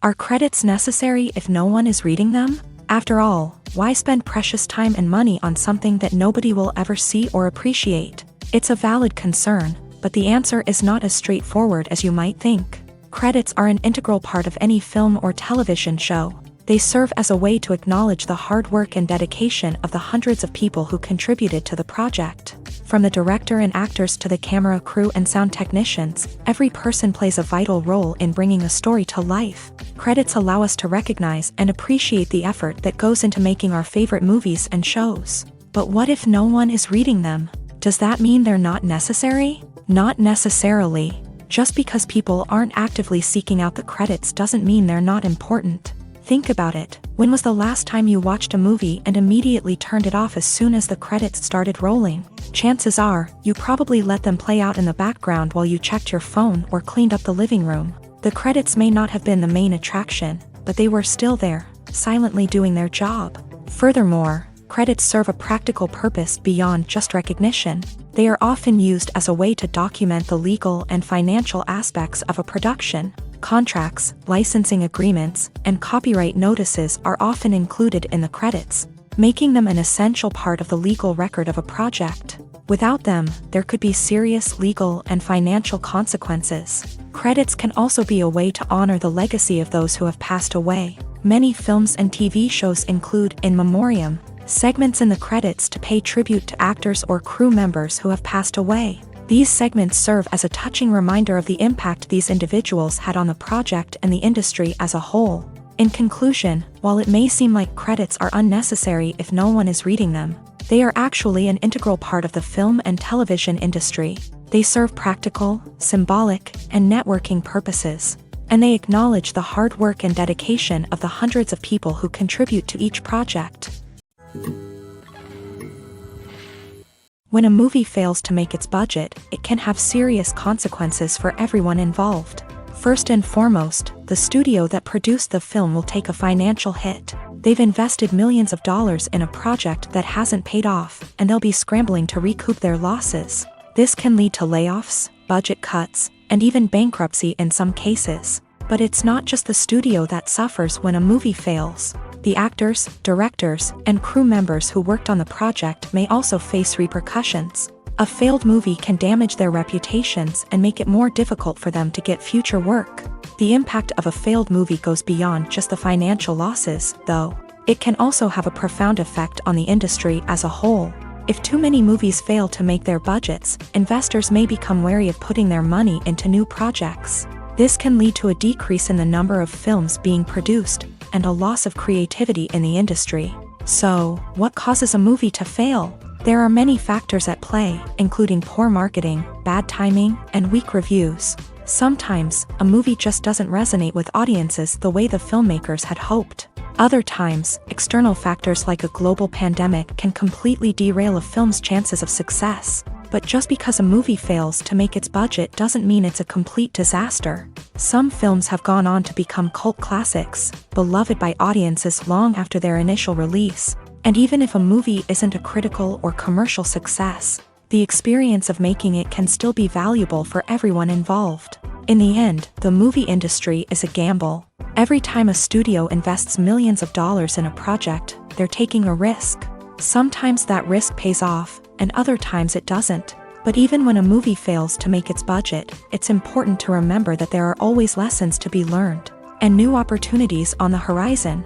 Are credits necessary if no one is reading them? After all, why spend precious time and money on something that nobody will ever see or appreciate? It's a valid concern, but the answer is not as straightforward as you might think. Credits are an integral part of any film or television show. They serve as a way to acknowledge the hard work and dedication of the hundreds of people who contributed to the project. From the director and actors to the camera crew and sound technicians, every person plays a vital role in bringing a story to life. Credits allow us to recognize and appreciate the effort that goes into making our favorite movies and shows. But what if no one is reading them? Does that mean they're not necessary? Not necessarily. Just because people aren't actively seeking out the credits doesn't mean they're not important. Think about it. When was the last time you watched a movie and immediately turned it off as soon as the credits started rolling? Chances are, you probably let them play out in the background while you checked your phone or cleaned up the living room. The credits may not have been the main attraction, but they were still there, silently doing their job. Furthermore, credits serve a practical purpose beyond just recognition. They are often used as a way to document the legal and financial aspects of a production. Contracts, licensing agreements, and copyright notices are often included in the credits, making them an essential part of the legal record of a project. Without them, there could be serious legal and financial consequences. Credits can also be a way to honor the legacy of those who have passed away. Many films and TV shows include in memoriam segments in the credits to pay tribute to actors or crew members who have passed away. These segments serve as a touching reminder of the impact these individuals had on the project and the industry as a whole. In conclusion, while it may seem like credits are unnecessary if no one is reading them, they are actually an integral part of the film and television industry. They serve practical, symbolic, and networking purposes, and they acknowledge the hard work and dedication of the hundreds of people who contribute to each project. When a movie fails to make its budget, it can have serious consequences for everyone involved. First and foremost, the studio that produced the film will take a financial hit. They've invested millions of dollars in a project that hasn't paid off, and they'll be scrambling to recoup their losses. This can lead to layoffs, budget cuts, and even bankruptcy in some cases. But it's not just the studio that suffers when a movie fails. The actors, directors, and crew members who worked on the project may also face repercussions. A failed movie can damage their reputations and make it more difficult for them to get future work. The impact of a failed movie goes beyond just the financial losses, though. It can also have a profound effect on the industry as a whole. If too many movies fail to make their budgets, investors may become wary of putting their money into new projects. This can lead to a decrease in the number of films being produced, and a loss of creativity in the industry. So, what causes a movie to fail? There are many factors at play, including poor marketing, bad timing, and weak reviews. Sometimes, a movie just doesn't resonate with audiences the way the filmmakers had hoped. Other times, external factors like a global pandemic can completely derail a film's chances of success. But just because a movie fails to make its budget doesn't mean it's a complete disaster. Some films have gone on to become cult classics, beloved by audiences long after their initial release. And even if a movie isn't a critical or commercial success, the experience of making it can still be valuable for everyone involved. In the end, the movie industry is a gamble. Every time a studio invests millions of dollars in a project, they're taking a risk. Sometimes that risk pays off, and other times it doesn't. But even when a movie fails to make its budget, it's important to remember that there are always lessons to be learned, and new opportunities on the horizon.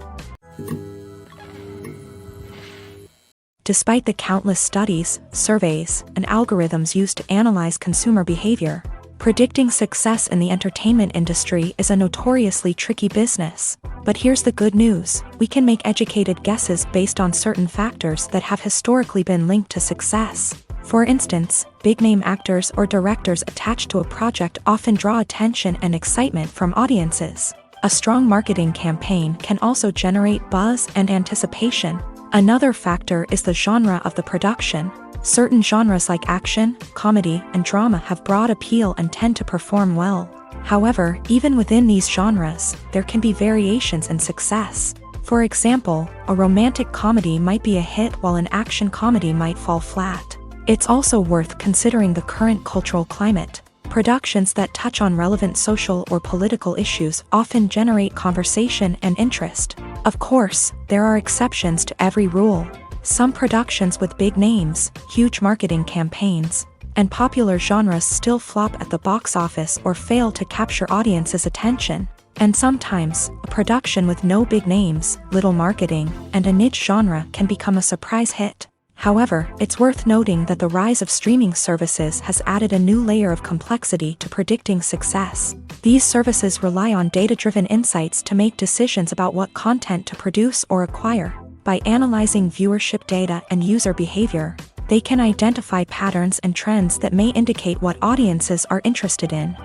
Despite the countless studies, surveys, and algorithms used to analyze consumer behavior, Predicting success in the entertainment industry is a notoriously tricky business. But here's the good news: we can make educated guesses based on certain factors that have historically been linked to success. For instance, big-name actors or directors attached to a project often draw attention and excitement from audiences. A strong marketing campaign can also generate buzz and anticipation. Another factor is the genre of the production. Certain genres like action, comedy, and drama have broad appeal and tend to perform well. However, even within these genres, there can be variations in success. For example, a romantic comedy might be a hit while an action comedy might fall flat. It's also worth considering the current cultural climate. Productions that touch on relevant social or political issues often generate conversation and interest. Of course, there are exceptions to every rule. Some productions with big names, huge marketing campaigns, and popular genres still flop at the box office or fail to capture audiences' attention. And sometimes, a production with no big names, little marketing, and a niche genre can become a surprise hit. However, it's worth noting that the rise of streaming services has added a new layer of complexity to predicting success. These services rely on data-driven insights to make decisions about what content to produce or acquire. By analyzing viewership data and user behavior, they can identify patterns and trends that may indicate what audiences are interested in.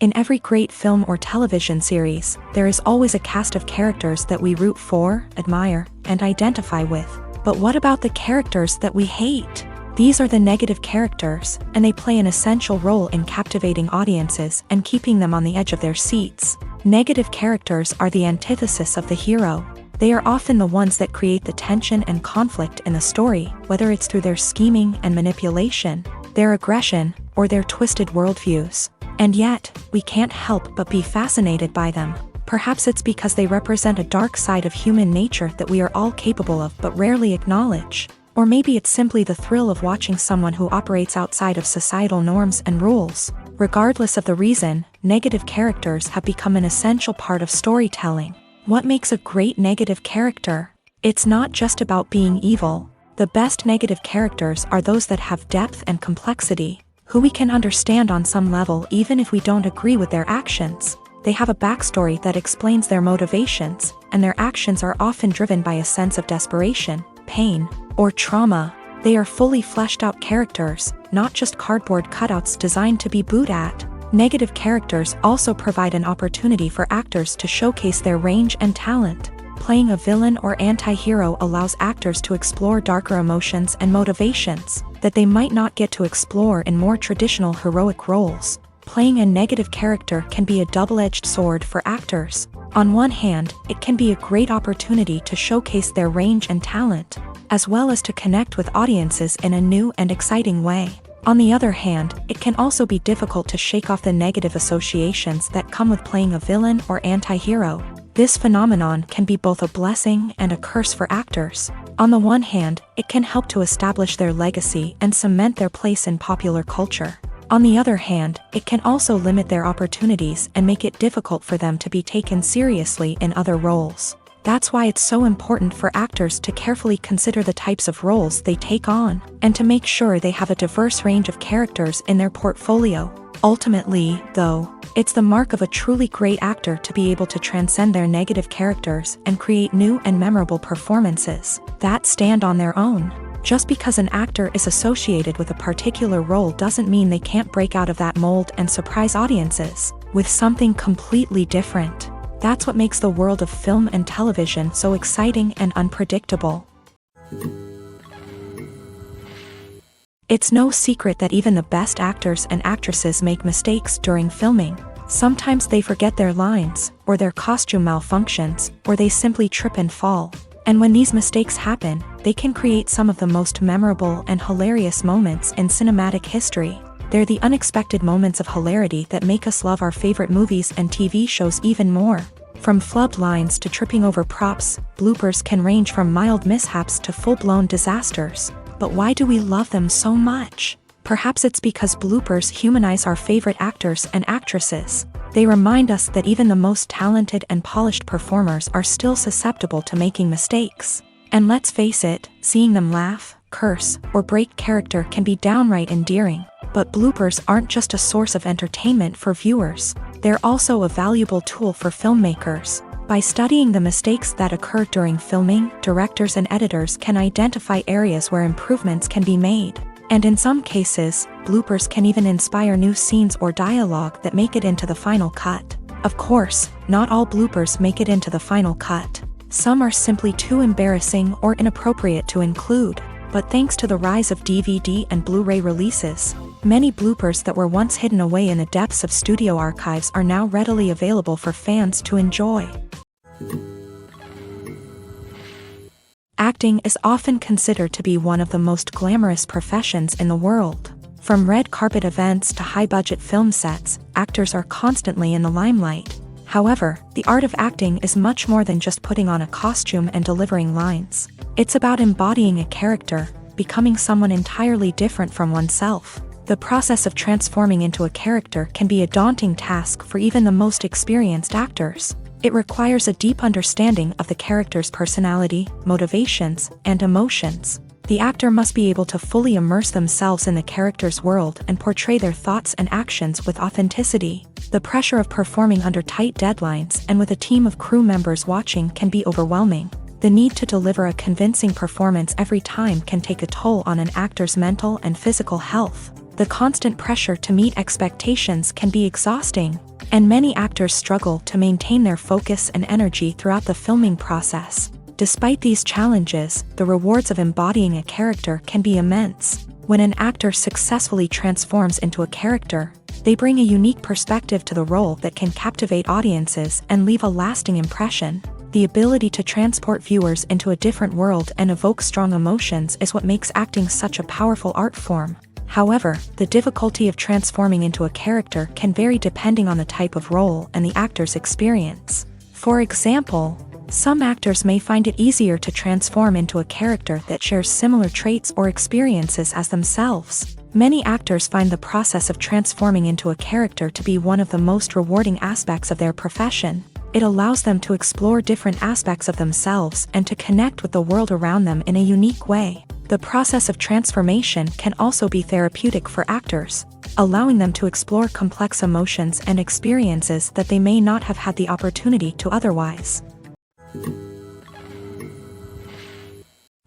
In every great film or television series, there is always a cast of characters that we root for, admire, and identify with. But what about the characters that we hate? These are the negative characters, and they play an essential role in captivating audiences and keeping them on the edge of their seats. Negative characters are the antithesis of the hero. They are often the ones that create the tension and conflict in the story, whether it's through their scheming and manipulation, their aggression, or their twisted worldviews. And yet, we can't help but be fascinated by them. Perhaps it's because they represent a dark side of human nature that we are all capable of but rarely acknowledge. Or maybe it's simply the thrill of watching someone who operates outside of societal norms and rules. Regardless of the reason, negative characters have become an essential part of storytelling. What makes a great negative character? It's not just about being evil. The best negative characters are those that have depth and complexity, who we can understand on some level even if we don't agree with their actions. They have a backstory that explains their motivations, and their actions are often driven by a sense of desperation, pain, or trauma. They are fully fleshed out characters, not just cardboard cutouts designed to be booed at. Negative characters also provide an opportunity for actors to showcase their range and talent. Playing a villain or anti-hero allows actors to explore darker emotions and motivations that they might not get to explore in more traditional heroic roles. Playing a negative character can be a double-edged sword for actors. On one hand, it can be a great opportunity to showcase their range and talent, as well as to connect with audiences in a new and exciting way. On the other hand, it can also be difficult to shake off the negative associations that come with playing a villain or anti-hero. This phenomenon can be both a blessing and a curse for actors. On the one hand, it can help to establish their legacy and cement their place in popular culture. On the other hand, it can also limit their opportunities and make it difficult for them to be taken seriously in other roles. That's why it's so important for actors to carefully consider the types of roles they take on, and to make sure they have a diverse range of characters in their portfolio. Ultimately, though, it's the mark of a truly great actor to be able to transcend their negative characters and create new and memorable performances that stand on their own. Just because an actor is associated with a particular role doesn't mean they can't break out of that mold and surprise audiences with something completely different. That's what makes the world of film and television so exciting and unpredictable. It's no secret that even the best actors and actresses make mistakes during filming. Sometimes they forget their lines, or their costume malfunctions, or they simply trip and fall. And when these mistakes happen, they can create some of the most memorable and hilarious moments in cinematic history. They're the unexpected moments of hilarity that make us love our favorite movies and TV shows even more. From flubbed lines to tripping over props, bloopers can range from mild mishaps to full-blown disasters. But why do we love them so much? Perhaps it's because bloopers humanize our favorite actors and actresses. They remind us that even the most talented and polished performers are still susceptible to making mistakes. And let's face it, seeing them laugh, curse, or break character can be downright endearing. But bloopers aren't just a source of entertainment for viewers, they're also a valuable tool for filmmakers. By studying the mistakes that occur during filming, directors and editors can identify areas where improvements can be made. And in some cases, bloopers can even inspire new scenes or dialogue that make it into the final cut. Of course, not all bloopers make it into the final cut. Some are simply too embarrassing or inappropriate to include. But thanks to the rise of DVD and Blu-ray releases, many bloopers that were once hidden away in the depths of studio archives are now readily available for fans to enjoy. Acting is often considered to be one of the most glamorous professions in the world. From red carpet events to high-budget film sets, actors are constantly in the limelight. However, the art of acting is much more than just putting on a costume and delivering lines. It's about embodying a character, becoming someone entirely different from oneself. The process of transforming into a character can be a daunting task for even the most experienced actors. It requires a deep understanding of the character's personality, motivations, and emotions. The actor must be able to fully immerse themselves in the character's world and portray their thoughts and actions with authenticity. The pressure of performing under tight deadlines and with a team of crew members watching can be overwhelming. The need to deliver a convincing performance every time can take a toll on an actor's mental and physical health. The constant pressure to meet expectations can be exhausting, and many actors struggle to maintain their focus and energy throughout the filming process. Despite these challenges, the rewards of embodying a character can be immense. When an actor successfully transforms into a character, they bring a unique perspective to the role that can captivate audiences and leave a lasting impression. The ability to transport viewers into a different world and evoke strong emotions is what makes acting such a powerful art form. However, the difficulty of transforming into a character can vary depending on the type of role and the actor's experience. For example, some actors may find it easier to transform into a character that shares similar traits or experiences as themselves. Many actors find the process of transforming into a character to be one of the most rewarding aspects of their profession. It allows them to explore different aspects of themselves and to connect with the world around them in a unique way. The process of transformation can also be therapeutic for actors, allowing them to explore complex emotions and experiences that they may not have had the opportunity to otherwise.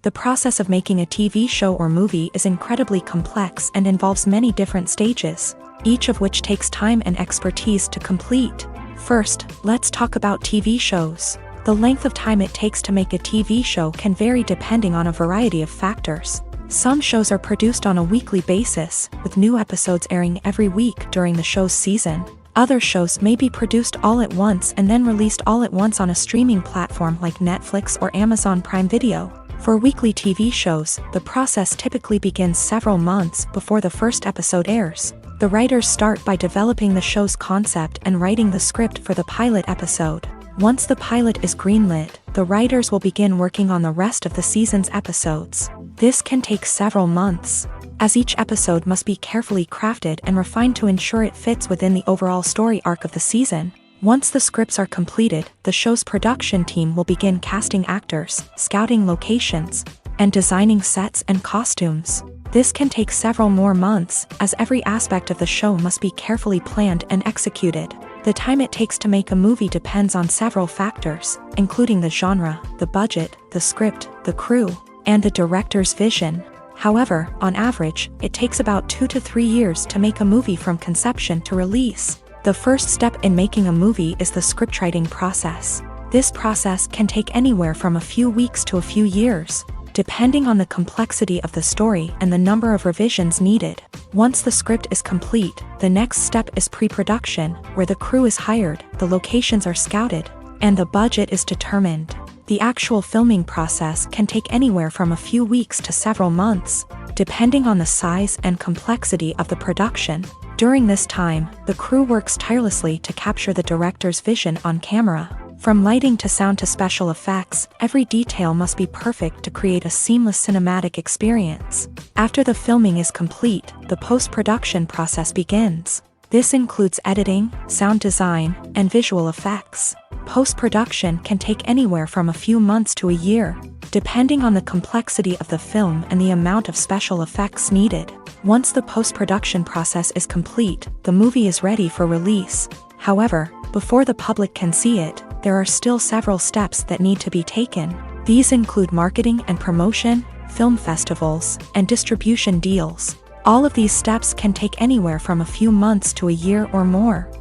The process of making a TV show or movie is incredibly complex and involves many different stages, each of which takes time and expertise to complete. First, let's talk about TV shows. The length of time it takes to make a TV show can vary depending on a variety of factors. Some shows are produced on a weekly basis, with new episodes airing every week during the show's season. Other shows may be produced all at once and then released all at once on a streaming platform like Netflix or Amazon Prime Video. For weekly TV shows, the process typically begins several months before the first episode airs. The writers start by developing the show's concept and writing the script for the pilot episode. Once the pilot is greenlit, the writers will begin working on the rest of the season's episodes. This can take several months, as each episode must be carefully crafted and refined to ensure it fits within the overall story arc of the season. Once the scripts are completed, the show's production team will begin casting actors, scouting locations, and designing sets and costumes. This can take several more months, as every aspect of the show must be carefully planned and executed. The time it takes to make a movie depends on several factors, including the genre, the budget, the script, the crew, and the director's vision. However, on average, it takes about 2 to 3 years to make a movie from conception to release. The first step in making a movie is the scriptwriting process. This process can take anywhere from a few weeks to a few years, depending on the complexity of the story and the number of revisions needed. Once the script is complete, the next step is pre-production, where the crew is hired, the locations are scouted, and the budget is determined. The actual filming process can take anywhere from a few weeks to several months, depending on the size and complexity of the production. During this time, the crew works tirelessly to capture the director's vision on camera. From lighting to sound to special effects, every detail must be perfect to create a seamless cinematic experience. After the filming is complete, the post-production process begins. This includes editing, sound design, and visual effects. Post-production can take anywhere from a few months to a year. depending on the complexity of the film and the amount of special effects needed. Once the post-production process is complete, the movie is ready for release. However, before the public can see it, there are still several steps that need to be taken. These include marketing and promotion, film festivals, and distribution deals. All of these steps can take anywhere from a few months to a year or more.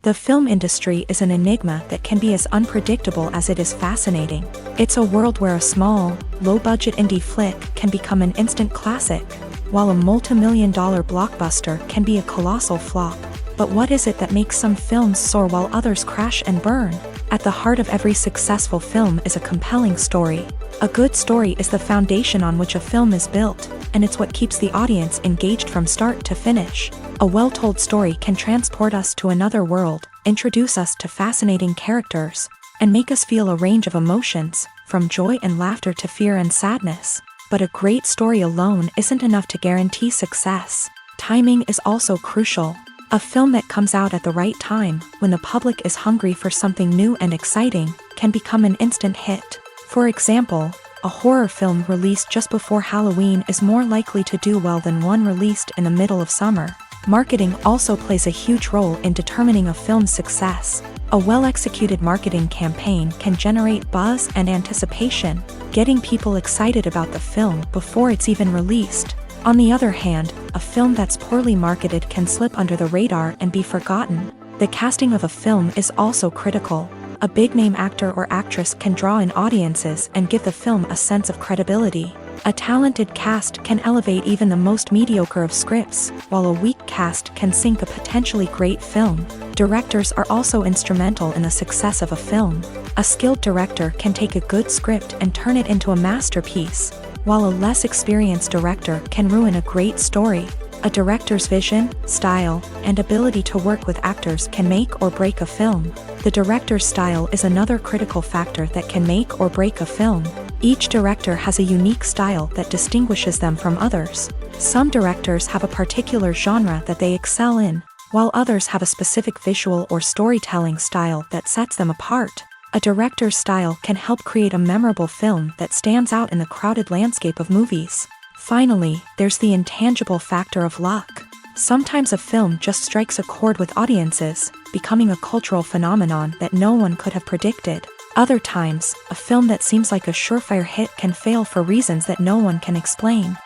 The film industry is an enigma that can be as unpredictable as it is fascinating. It's a world where a small, low-budget indie flick can become an instant classic, while a multi-million-dollar blockbuster can be a colossal flop. But what is it that makes some films soar while others crash and burn? At the heart of every successful film is a compelling story. A good story is the foundation on which a film is built, and it's what keeps the audience engaged from start to finish. A well-told story can transport us to another world, introduce us to fascinating characters, and make us feel a range of emotions, from joy and laughter to fear and sadness. But a great story alone isn't enough to guarantee success. Timing is also crucial. A film that comes out at the right time, when the public is hungry for something new and exciting, can become an instant hit. For example, a horror film released just before Halloween is more likely to do well than one released in the middle of summer. Marketing also plays a huge role in determining a film's success. A well-executed marketing campaign can generate buzz and anticipation, getting people excited about the film before it's even released. On the other hand, a film that's poorly marketed can slip under the radar and be forgotten. The casting of a film is also critical. A big-name actor or actress can draw in audiences and give the film a sense of credibility. A talented cast can elevate even the most mediocre of scripts, while a weak cast can sink a potentially great film. Directors are also instrumental in the success of a film. A skilled director can take a good script and turn it into a masterpiece, while a less experienced director can ruin a great story. A director's vision, style, and ability to work with actors can make or break a film. The director's style is another critical factor that can make or break a film. Each director has a unique style that distinguishes them from others. Some directors have a particular genre that they excel in, while others have a specific visual or storytelling style that sets them apart. A director's style can help create a memorable film that stands out in the crowded landscape of movies. Finally, there's the intangible factor of luck. Sometimes a film just strikes a chord with audiences, becoming a cultural phenomenon that no one could have predicted. Other times, a film that seems like a surefire hit can fail for reasons that no one can explain.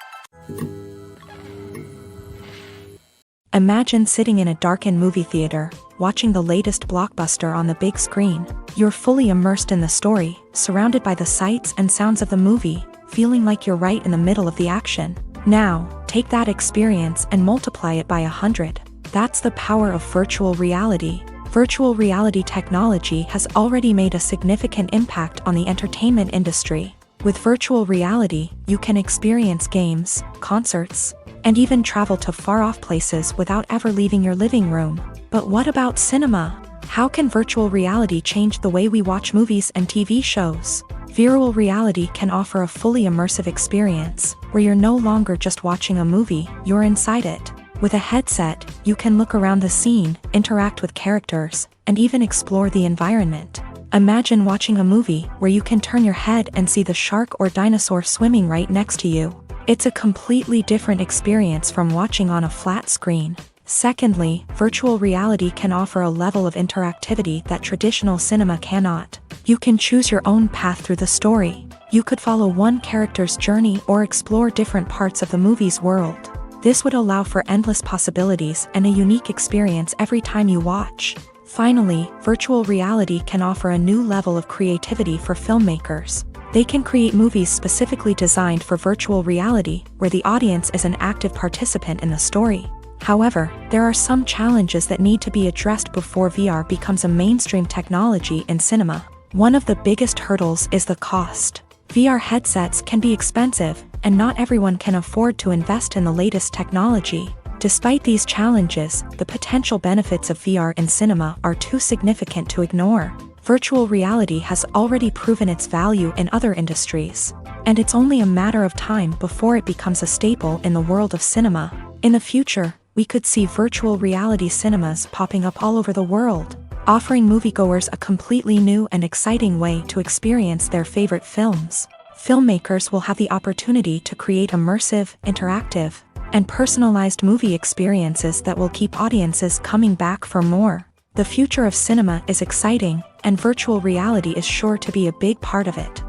Imagine sitting in a darkened movie theater, watching the latest blockbuster on the big screen. You're fully immersed in the story, surrounded by the sights and sounds of the movie, feeling like you're right in the middle of the action. Now, take that experience and multiply it by 100. That's the power of virtual reality. Virtual reality technology has already made a significant impact on the entertainment industry. With virtual reality, you can experience games, concerts, and even travel to far-off places without ever leaving your living room. But what about cinema? How can virtual reality change the way we watch movies and TV shows? Virtual reality can offer a fully immersive experience, where you're no longer just watching a movie, you're inside it. With a headset, you can look around the scene, interact with characters, and even explore the environment. Imagine watching a movie where you can turn your head and see the shark or dinosaur swimming right next to you. It's a completely different experience from watching on a flat screen. Secondly, virtual reality can offer a level of interactivity that traditional cinema cannot. You can choose your own path through the story. You could follow one character's journey or explore different parts of the movie's world. This would allow for endless possibilities and a unique experience every time you watch. Finally, virtual reality can offer a new level of creativity for filmmakers. They can create movies specifically designed for virtual reality, where the audience is an active participant in the story. However, there are some challenges that need to be addressed before VR becomes a mainstream technology in cinema. One of the biggest hurdles is the cost. VR headsets can be expensive, and not everyone can afford to invest in the latest technology. Despite these challenges, the potential benefits of VR in cinema are too significant to ignore. Virtual reality has already proven its value in other industries, and it's only a matter of time before it becomes a staple in the world of cinema. In the future, we could see virtual reality cinemas popping up all over the world. offering moviegoers a completely new and exciting way to experience their favorite films. Filmmakers will have the opportunity to create immersive, interactive, and personalized movie experiences that will keep audiences coming back for more. The future of cinema is exciting, and virtual reality is sure to be a big part of it.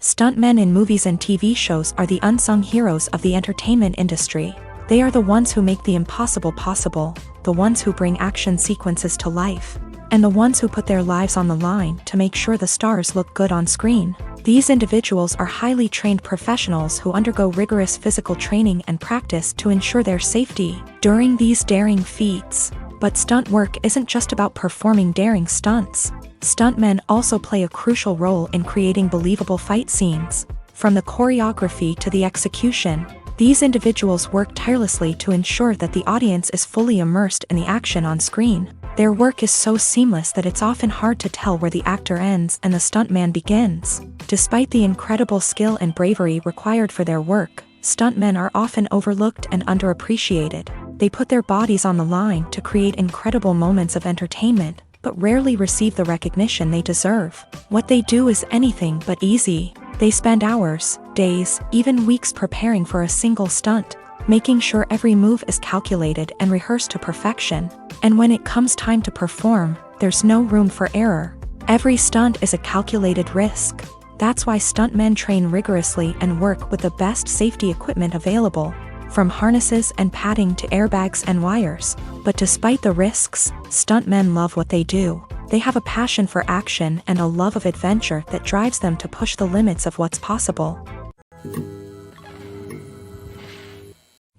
Stuntmen in movies and TV shows are the unsung heroes of the entertainment industry. They are the ones who make the impossible possible, the ones who bring action sequences to life, and the ones who put their lives on the line to make sure the stars look good on screen. These individuals are highly trained professionals who undergo rigorous physical training and practice to ensure their safety during these daring feats. But stunt work isn't just about performing daring stunts. Stuntmen also play a crucial role in creating believable fight scenes. From the choreography to the execution, these individuals work tirelessly to ensure that the audience is fully immersed in the action on screen. Their work is so seamless that it's often hard to tell where the actor ends and the stuntman begins. Despite the incredible skill and bravery required for their work, stuntmen are often overlooked and underappreciated. They put their bodies on the line to create incredible moments of entertainment, but rarely receive the recognition they deserve. What they do is anything but easy. They spend hours, days, even weeks preparing for a single stunt, making sure every move is calculated and rehearsed to perfection. And when it comes time to perform, there's no room for error. Every stunt is a calculated risk. That's why stuntmen train rigorously and work with the best safety equipment available, from harnesses and padding to airbags and wires. But despite the risks, stuntmen love what they do. They have a passion for action and a love of adventure that drives them to push the limits of what's possible.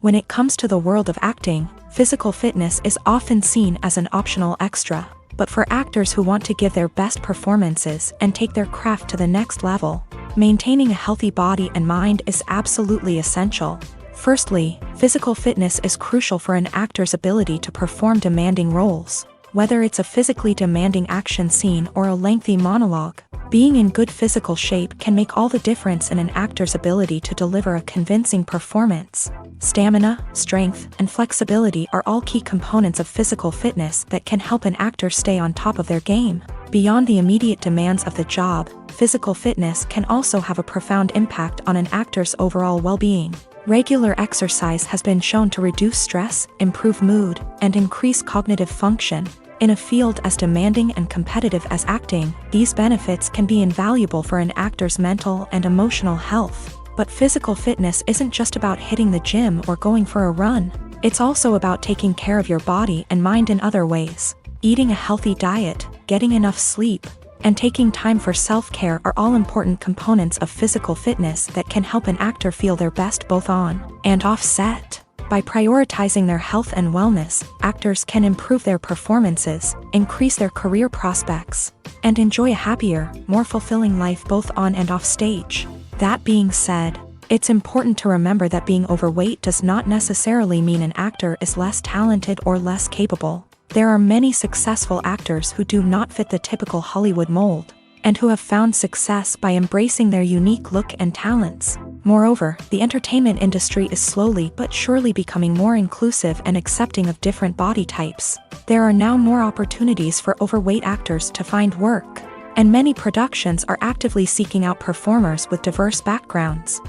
When it comes to the world of acting, physical fitness is often seen as an optional extra. But for actors who want to give their best performances and take their craft to the next level, maintaining a healthy body and mind is absolutely essential. Firstly, physical fitness is crucial for an actor's ability to perform demanding roles. Whether it's a physically demanding action scene or a lengthy monologue, being in good physical shape can make all the difference in an actor's ability to deliver a convincing performance. Stamina, strength, and flexibility are all key components of physical fitness that can help an actor stay on top of their game. Beyond the immediate demands of the job, physical fitness can also have a profound impact on an actor's overall well-being. Regular exercise has been shown to reduce stress, improve mood, and increase cognitive function. In a field as demanding and competitive as acting, these benefits can be invaluable for an actor's mental and emotional health. But physical fitness isn't just about hitting the gym or going for a run. It's also about taking care of your body and mind in other ways. Eating a healthy diet, getting enough sleep, and taking time for self-care are all important components of physical fitness that can help an actor feel their best both on and off set. By prioritizing their health and wellness, actors can improve their performances, increase their career prospects, and enjoy a happier, more fulfilling life both on and off stage. That being said, it's important to remember that being overweight does not necessarily mean an actor is less talented or less capable. There are many successful actors who do not fit the typical Hollywood mold, and who have found success by embracing their unique look and talents. Moreover, the entertainment industry is slowly but surely becoming more inclusive and accepting of different body types. There are now more opportunities for overweight actors to find work, and many productions are actively seeking out performers with diverse backgrounds.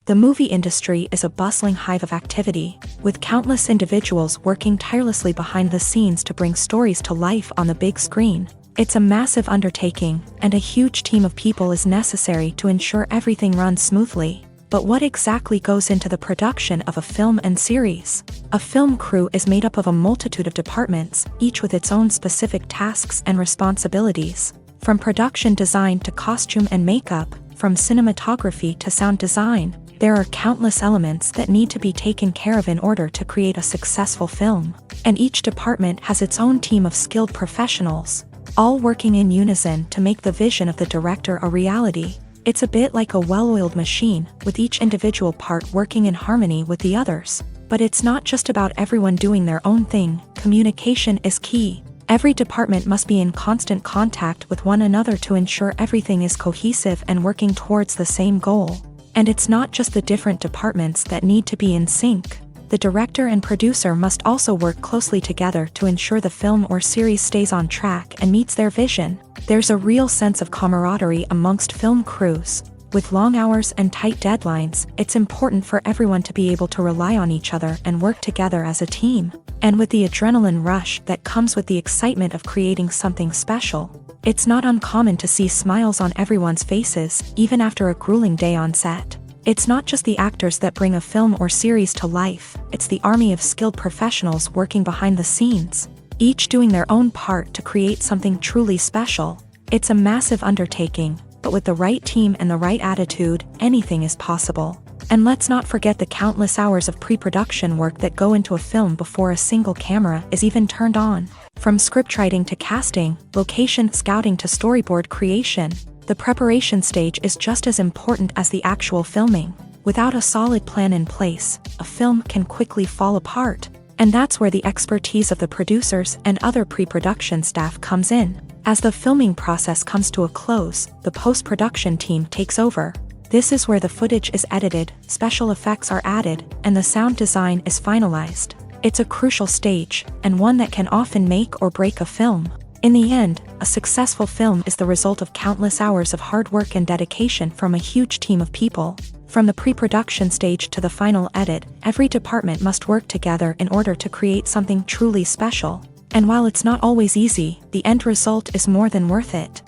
The movie industry is a bustling hive of activity, with countless individuals working tirelessly behind the scenes to bring stories to life on the big screen. It's a massive undertaking, and a huge team of people is necessary to ensure everything runs smoothly. But what exactly goes into the production of a film and series? A film crew is made up of a multitude of departments, each with its own specific tasks and responsibilities. From production design to costume and makeup, from cinematography to sound design, there are countless elements that need to be taken care of in order to create a successful film. And each department has its own team of skilled professionals, all working in unison to make the vision of the director a reality. It's a bit like a well-oiled machine, with each individual part working in harmony with the others. But it's not just about everyone doing their own thing. Communication is key. Every department must be in constant contact with one another to ensure everything is cohesive and working towards the same goal. And it's not just the different departments that need to be in sync. The director and producer must also work closely together to ensure the film or series stays on track and meets their vision. There's a real sense of camaraderie amongst film crews. With long hours and tight deadlines, it's important for everyone to be able to rely on each other and work together as a team. And with the adrenaline rush that comes with the excitement of creating something special, it's not uncommon to see smiles on everyone's faces, even after a grueling day on set. It's not just the actors that bring a film or series to life, it's the army of skilled professionals working behind the scenes, each doing their own part to create something truly special. It's a massive undertaking, but with the right team and the right attitude, anything is possible. And let's not forget the countless hours of pre-production work that go into a film before a single camera is even turned on. From scriptwriting to casting, location scouting to storyboard creation, the preparation stage is just as important as the actual filming. Without a solid plan in place, a film can quickly fall apart. And that's where the expertise of the producers and other pre-production staff comes in. As the filming process comes to a close, the post-production team takes over. This is where the footage is edited, special effects are added, and the sound design is finalized. It's a crucial stage, and one that can often make or break a film. In the end, a successful film is the result of countless hours of hard work and dedication from a huge team of people. From the pre-production stage to the final edit, every department must work together in order to create something truly special. And while it's not always easy, the end result is more than worth it.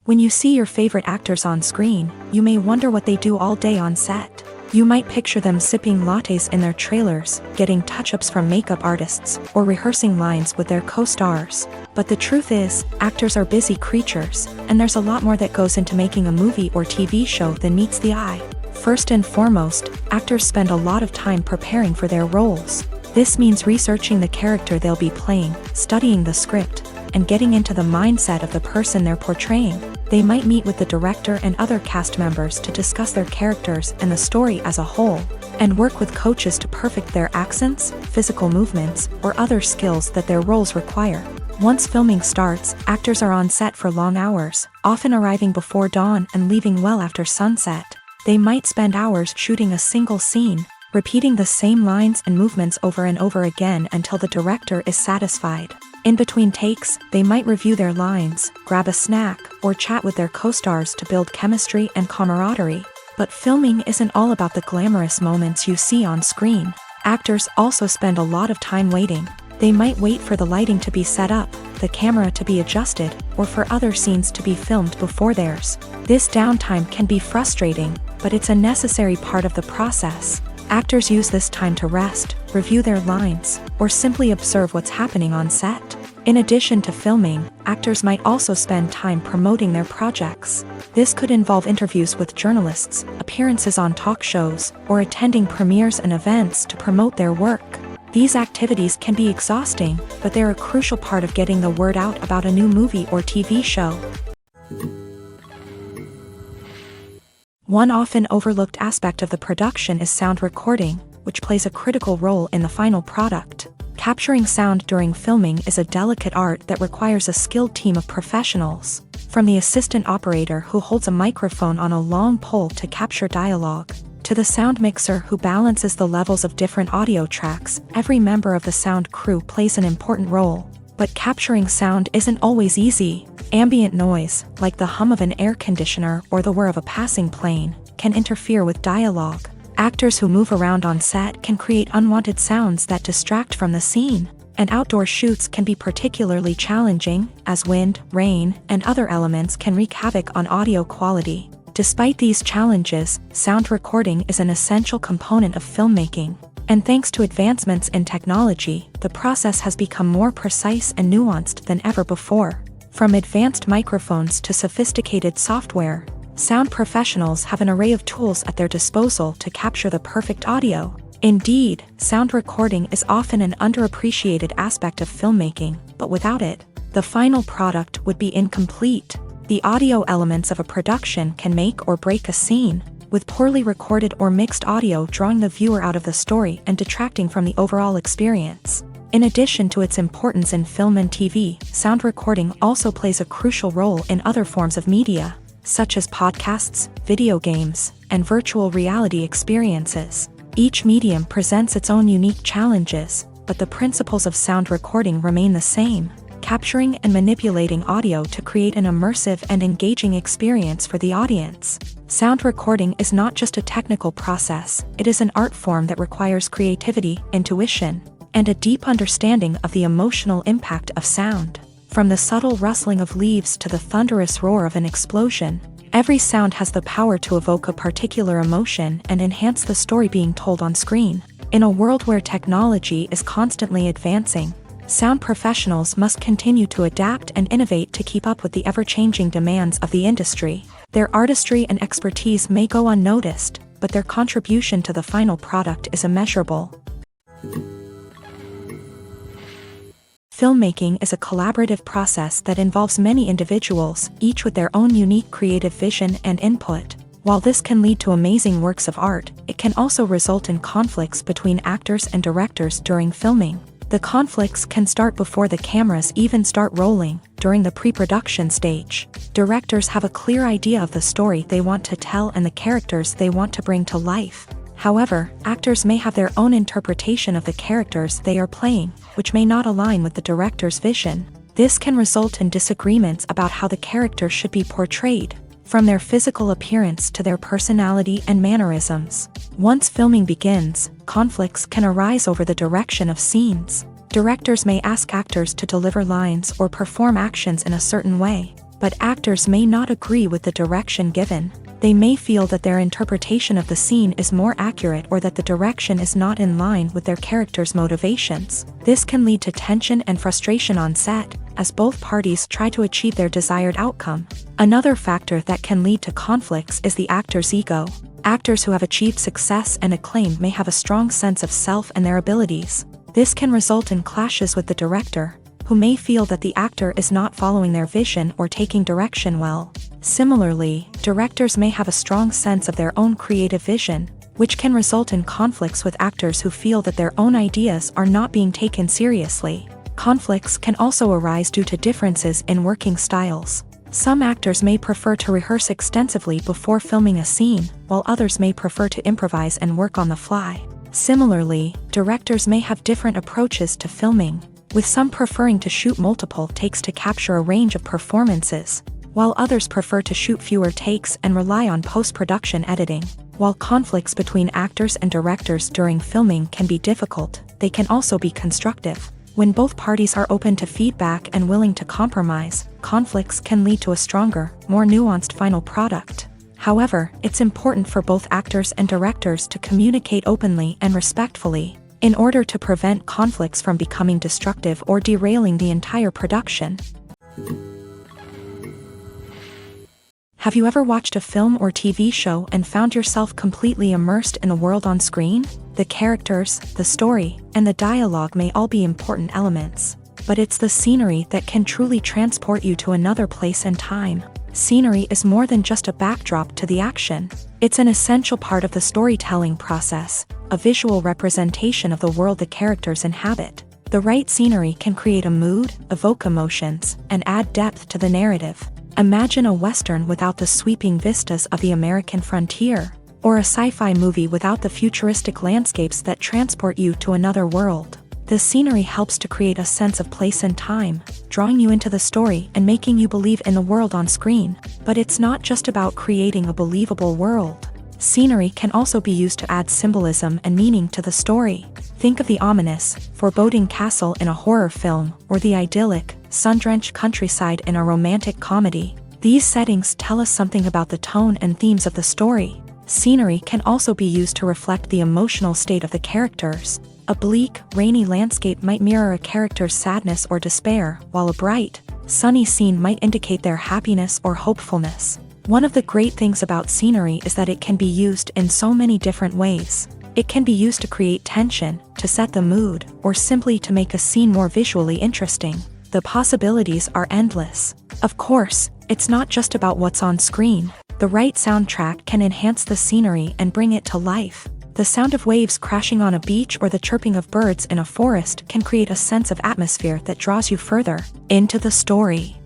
When you see your favorite actors on screen, you may wonder what they do all day on set. You might picture them sipping lattes in their trailers, getting touch-ups from makeup artists, or rehearsing lines with their co-stars. But the truth is, actors are busy creatures, and there's a lot more that goes into making a movie or TV show than meets the eye. First and foremost, actors spend a lot of time preparing for their roles. This means researching the character they'll be playing, studying the script, and getting into the mindset of the person they're portraying. They might meet with the director and other cast members to discuss their characters and the story as a whole, and work with coaches to perfect their accents, physical movements, or other skills that their roles require. Once filming starts, actors are on set for long hours, often arriving before dawn and leaving well after sunset. They might spend hours shooting a single scene, repeating the same lines and movements over and over again until the director is satisfied. In between takes, they might review their lines, grab a snack, or chat with their co-stars to build chemistry and camaraderie. But filming isn't all about the glamorous moments you see on screen. Actors also spend a lot of time waiting. They might wait for the lighting to be set up, the camera to be adjusted, or for other scenes to be filmed before theirs. This downtime can be frustrating, but it's a necessary part of the process. Actors use this time to rest, review their lines, or simply observe what's happening on set. In addition to filming, actors might also spend time promoting their projects. This could involve interviews with journalists, appearances on talk shows, or attending premieres and events to promote their work. These activities can be exhausting, but they're a crucial part of getting the word out about a new movie or TV show. One often overlooked aspect of the production is sound recording, which plays a critical role in the final product. Capturing sound during filming is a delicate art that requires a skilled team of professionals. From the assistant operator who holds a microphone on a long pole to capture dialogue, to the sound mixer who balances the levels of different audio tracks, every member of the sound crew plays an important role. But capturing sound isn't always easy. Ambient noise, like the hum of an air conditioner or the whir of a passing plane, can interfere with dialogue. Actors who move around on set can create unwanted sounds that distract from the scene. And outdoor shoots can be particularly challenging, as wind, rain, and other elements can wreak havoc on audio quality. Despite these challenges, sound recording is an essential component of filmmaking. And thanks to advancements in technology, the process has become more precise and nuanced than ever before. From advanced microphones to sophisticated software, sound professionals have an array of tools at their disposal to capture the perfect audio. Indeed, sound recording is often an underappreciated aspect of filmmaking, but without it, the final product would be incomplete. The audio elements of a production can make or break a scene, with poorly recorded or mixed audio drawing the viewer out of the story and detracting from the overall experience. In addition to its importance in film and TV, sound recording also plays a crucial role in other forms of media. such as podcasts, video games, and virtual reality experiences. Each medium presents its own unique challenges, but the principles of sound recording remain the same, capturing and manipulating audio to create an immersive and engaging experience for the audience. Sound recording is not just a technical process, it is an art form that requires creativity, intuition, and a deep understanding of the emotional impact of sound. From the subtle rustling of leaves to the thunderous roar of an explosion, every sound has the power to evoke a particular emotion and enhance the story being told on screen. In a world where technology is constantly advancing, sound professionals must continue to adapt and innovate to keep up with the ever-changing demands of the industry. Their artistry and expertise may go unnoticed, but their contribution to the final product is immeasurable. Filmmaking is a collaborative process that involves many individuals, each with their own unique creative vision and input. While this can lead to amazing works of art, it can also result in conflicts between actors and directors during filming. The conflicts can start before the cameras even start rolling, during the pre-production stage. Directors have a clear idea of the story they want to tell and the characters they want to bring to life. However, actors may have their own interpretation of the characters they are playing, which may not align with the director's vision. This can result in disagreements about how the character should be portrayed, from their physical appearance to their personality and mannerisms. Once filming begins, conflicts can arise over the direction of scenes. Directors may ask actors to deliver lines or perform actions in a certain way, but actors may not agree with the direction given. They may feel that their interpretation of the scene is more accurate or that the direction is not in line with their character's motivations. This can lead to tension and frustration on set, as both parties try to achieve their desired outcome. Another factor that can lead to conflicts is the actor's ego. Actors who have achieved success and acclaim may have a strong sense of self and their abilities. This can result in clashes with the director, who may feel that the actor is not following their vision or taking direction well. Similarly, directors may have a strong sense of their own creative vision, which can result in conflicts with actors who feel that their own ideas are not being taken seriously. Conflicts can also arise due to differences in working styles. Some actors may prefer to rehearse extensively before filming a scene, while others may prefer to improvise and work on the fly. Similarly, directors may have different approaches to filming, with some preferring to shoot multiple takes to capture a range of performances, while others prefer to shoot fewer takes and rely on post-production editing. While conflicts between actors and directors during filming can be difficult, they can also be constructive. When both parties are open to feedback and willing to compromise, conflicts can lead to a stronger, more nuanced final product. However, it's important for both actors and directors to communicate openly and respectfully, in order to prevent conflicts from becoming destructive or derailing the entire production. Have you ever watched a film or TV show and found yourself completely immersed in the world on screen? The characters, the story, and the dialogue may all be important elements, but it's the scenery that can truly transport you to another place and time. Scenery is more than just a backdrop to the action. It's an essential part of the storytelling process, a visual representation of the world the characters inhabit. The right scenery can create a mood, evoke emotions, and add depth to the narrative. Imagine a Western without the sweeping vistas of the American frontier, or a sci-fi movie without the futuristic landscapes that transport you to another world. The scenery helps to create a sense of place and time, drawing you into the story and making you believe in the world on screen. But it's not just about creating a believable world. Scenery can also be used to add symbolism and meaning to the story. Think of the ominous, foreboding castle in a horror film, or the idyllic, sun-drenched countryside in a romantic comedy. These settings tell us something about the tone and themes of the story. Scenery can also be used to reflect the emotional state of the characters. A bleak, rainy landscape might mirror a character's sadness or despair, while a bright, sunny scene might indicate their happiness or hopefulness. One of the great things about scenery is that it can be used in so many different ways. It can be used to create tension, to set the mood, or simply to make a scene more visually interesting. The possibilities are endless. Of course, it's not just about what's on screen. The right soundtrack can enhance the scenery and bring it to life. The sound of waves crashing on a beach or the chirping of birds in a forest can create a sense of atmosphere that draws you further into the story.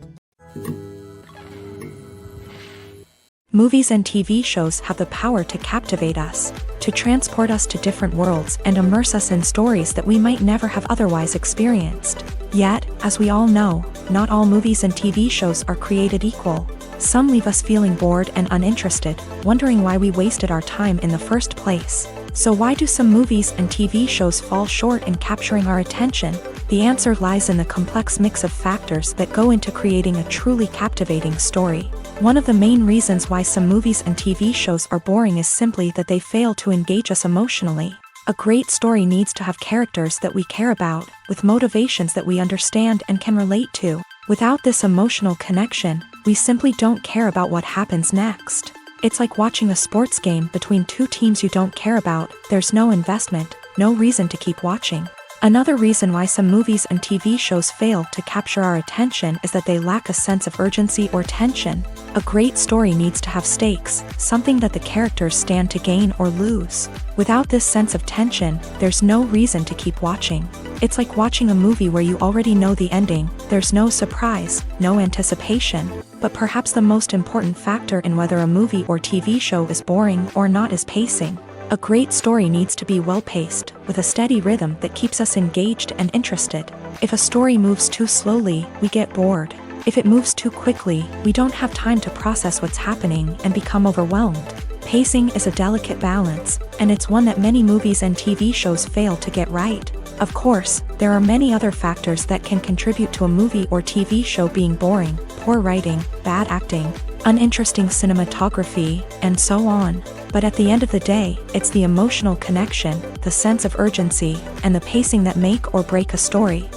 Movies and TV shows have the power to captivate us, to transport us to different worlds and immerse us in stories that we might never have otherwise experienced. Yet, as we all know, not all movies and TV shows are created equal. Some leave us feeling bored and uninterested, wondering why we wasted our time in the first place. So why do some movies and TV shows fall short in capturing our attention? The answer lies in the complex mix of factors that go into creating a truly captivating story. One of the main reasons why some movies and TV shows are boring is simply that they fail to engage us emotionally. A great story needs to have characters that we care about, with motivations that we understand and can relate to. Without this emotional connection, we simply don't care about what happens next. It's like watching a sports game between two teams you don't care about. There's no investment, no reason to keep watching. Another reason why some movies and TV shows fail to capture our attention is that they lack a sense of urgency or tension. A great story needs to have stakes, something that the characters stand to gain or lose. Without this sense of tension, there's no reason to keep watching. It's like watching a movie where you already know the ending. There's no surprise, no anticipation. But perhaps the most important factor in whether a movie or TV show is boring or not is pacing. A great story needs to be well-paced, with a steady rhythm that keeps us engaged and interested. If a story moves too slowly, we get bored. If it moves too quickly, we don't have time to process what's happening and become overwhelmed. Pacing is a delicate balance, and it's one that many movies and TV shows fail to get right. Of course, there are many other factors that can contribute to a movie or TV show being boring: poor writing, bad acting, uninteresting cinematography, and so on. But at the end of the day, it's the emotional connection, the sense of urgency, and the pacing that make or break a story.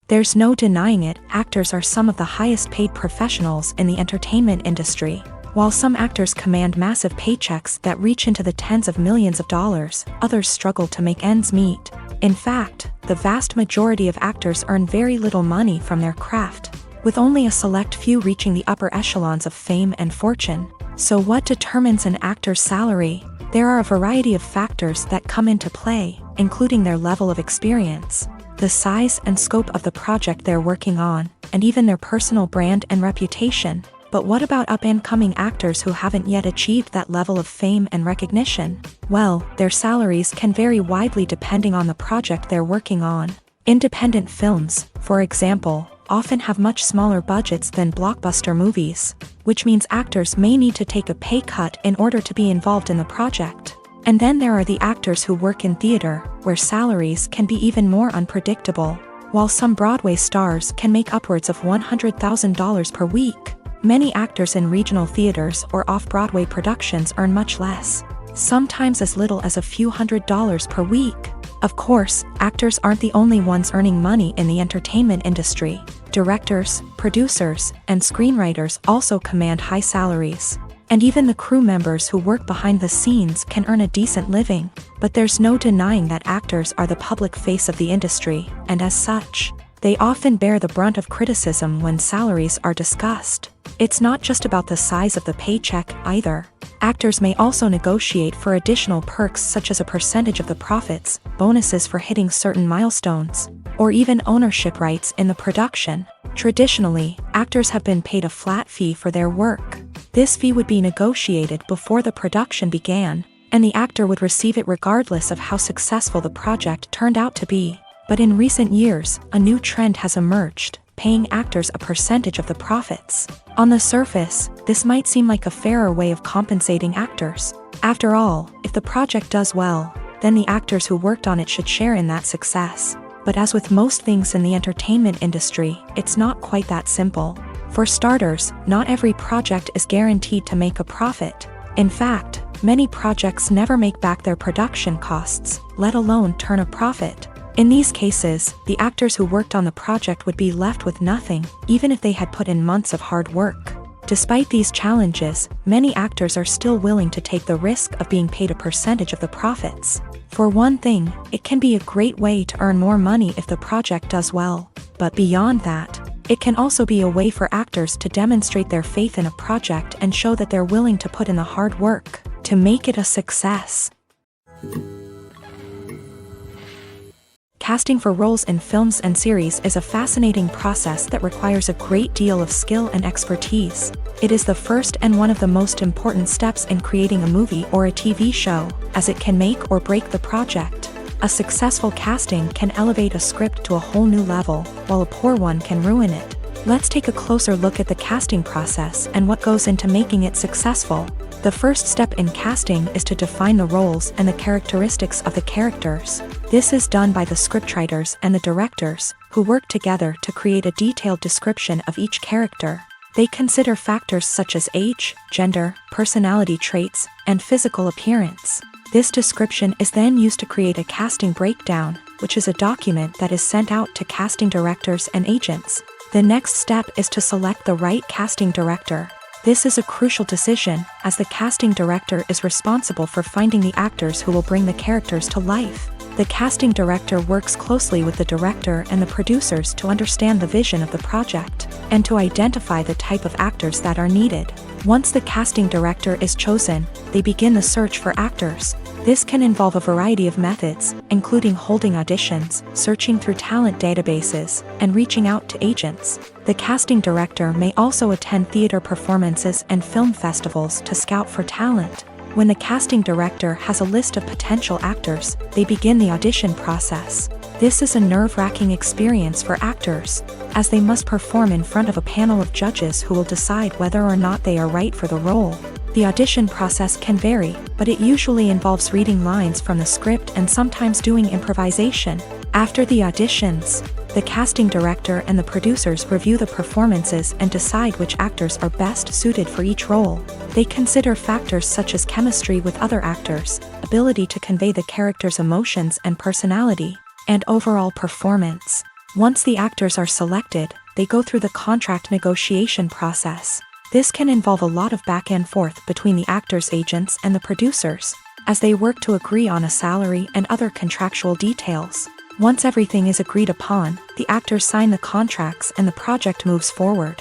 There's no denying it, actors are some of the highest paid professionals in the entertainment industry. While some actors command massive paychecks that reach into the tens of millions of dollars, others struggle to make ends meet. In fact, the vast majority of actors earn very little money from their craft, with only a select few reaching the upper echelons of fame and fortune. So what determines an actor's salary? There are a variety of factors that come into play, including their level of experience, the size and scope of the project they're working on, and even their personal brand and reputation. But what about up-and-coming actors who haven't yet achieved that level of fame and recognition? Well, their salaries can vary widely depending on the project they're working on. Independent films, for example, often have much smaller budgets than blockbuster movies, which means actors may need to take a pay cut in order to be involved in the project. And then there are the actors who work in theater, where salaries can be even more unpredictable. While some Broadway stars can make upwards of $100,000 per week, many actors in regional theaters or off-Broadway productions earn much less, sometimes as little as a few $100s per week. Of course, actors aren't the only ones earning money in the entertainment industry. Directors, producers, and screenwriters also command high salaries. And even the crew members who work behind the scenes can earn a decent living. But there's no denying that actors are the public face of the industry, and as such, they often bear the brunt of criticism when salaries are discussed. It's not just about the size of the paycheck either. Actors may also negotiate for additional perks such as a percentage of the profits, bonuses for hitting certain milestones, or even ownership rights in the production. Traditionally, actors have been paid a flat fee for their work. This fee would be negotiated before the production began, and the actor would receive it regardless of how successful the project turned out to be. But in recent years, a new trend has emerged, paying actors a percentage of the profits. On the surface, this might seem like a fairer way of compensating actors. After all, if the project does well, then the actors who worked on it should share in that success. But as with most things in the entertainment industry, it's not quite that simple. For starters, not every project is guaranteed to make a profit. In fact, many projects never make back their production costs, let alone turn a profit. In these cases, the actors who worked on the project would be left with nothing, even if they had put in months of hard work. Despite these challenges, many actors are still willing to take the risk of being paid a percentage of the profits. For one thing, it can be a great way to earn more money if the project does well. But beyond that, it can also be a way for actors to demonstrate their faith in a project and show that they're willing to put in the hard work to make it a success. Casting for roles in films and series is a fascinating process that requires a great deal of skill and expertise. It is the first and one of the most important steps in creating a movie or a TV show, as it can make or break the project. A successful casting can elevate a script to a whole new level, while a poor one can ruin it. Let's take a closer look at the casting process and what goes into making it successful. The first step in casting is to define the roles and the characteristics of the characters. This is done by the scriptwriters and the directors, who work together to create a detailed description of each character. They consider factors such as age, gender, personality traits, and physical appearance. This description is then used to create a casting breakdown, which is a document that is sent out to casting directors and agents. The next step is to select the right casting director. This is a crucial decision, as the casting director is responsible for finding the actors who will bring the characters to life. The casting director works closely with the director and the producers to understand the vision of the project, and to identify the type of actors that are needed. Once the casting director is chosen, they begin the search for actors. This can involve a variety of methods, including holding auditions, searching through talent databases, and reaching out to agents. The casting director may also attend theater performances and film festivals to scout for talent. When the casting director has a list of potential actors, they begin the audition process. This is a nerve-wracking experience for actors, as they must perform in front of a panel of judges who will decide whether or not they are right for the role. The audition process can vary, but it usually involves reading lines from the script and sometimes doing improvisation. After the auditions, the casting director and the producers review the performances and decide which actors are best suited for each role. They consider factors such as chemistry with other actors, ability to convey the character's emotions and personality, and overall performance. Once the actors are selected, they go through the contract negotiation process. This can involve a lot of back and forth between the actors' agents and the producers, as they work to agree on a salary and other contractual details. Once everything is agreed upon, the actors sign the contracts and the project moves forward.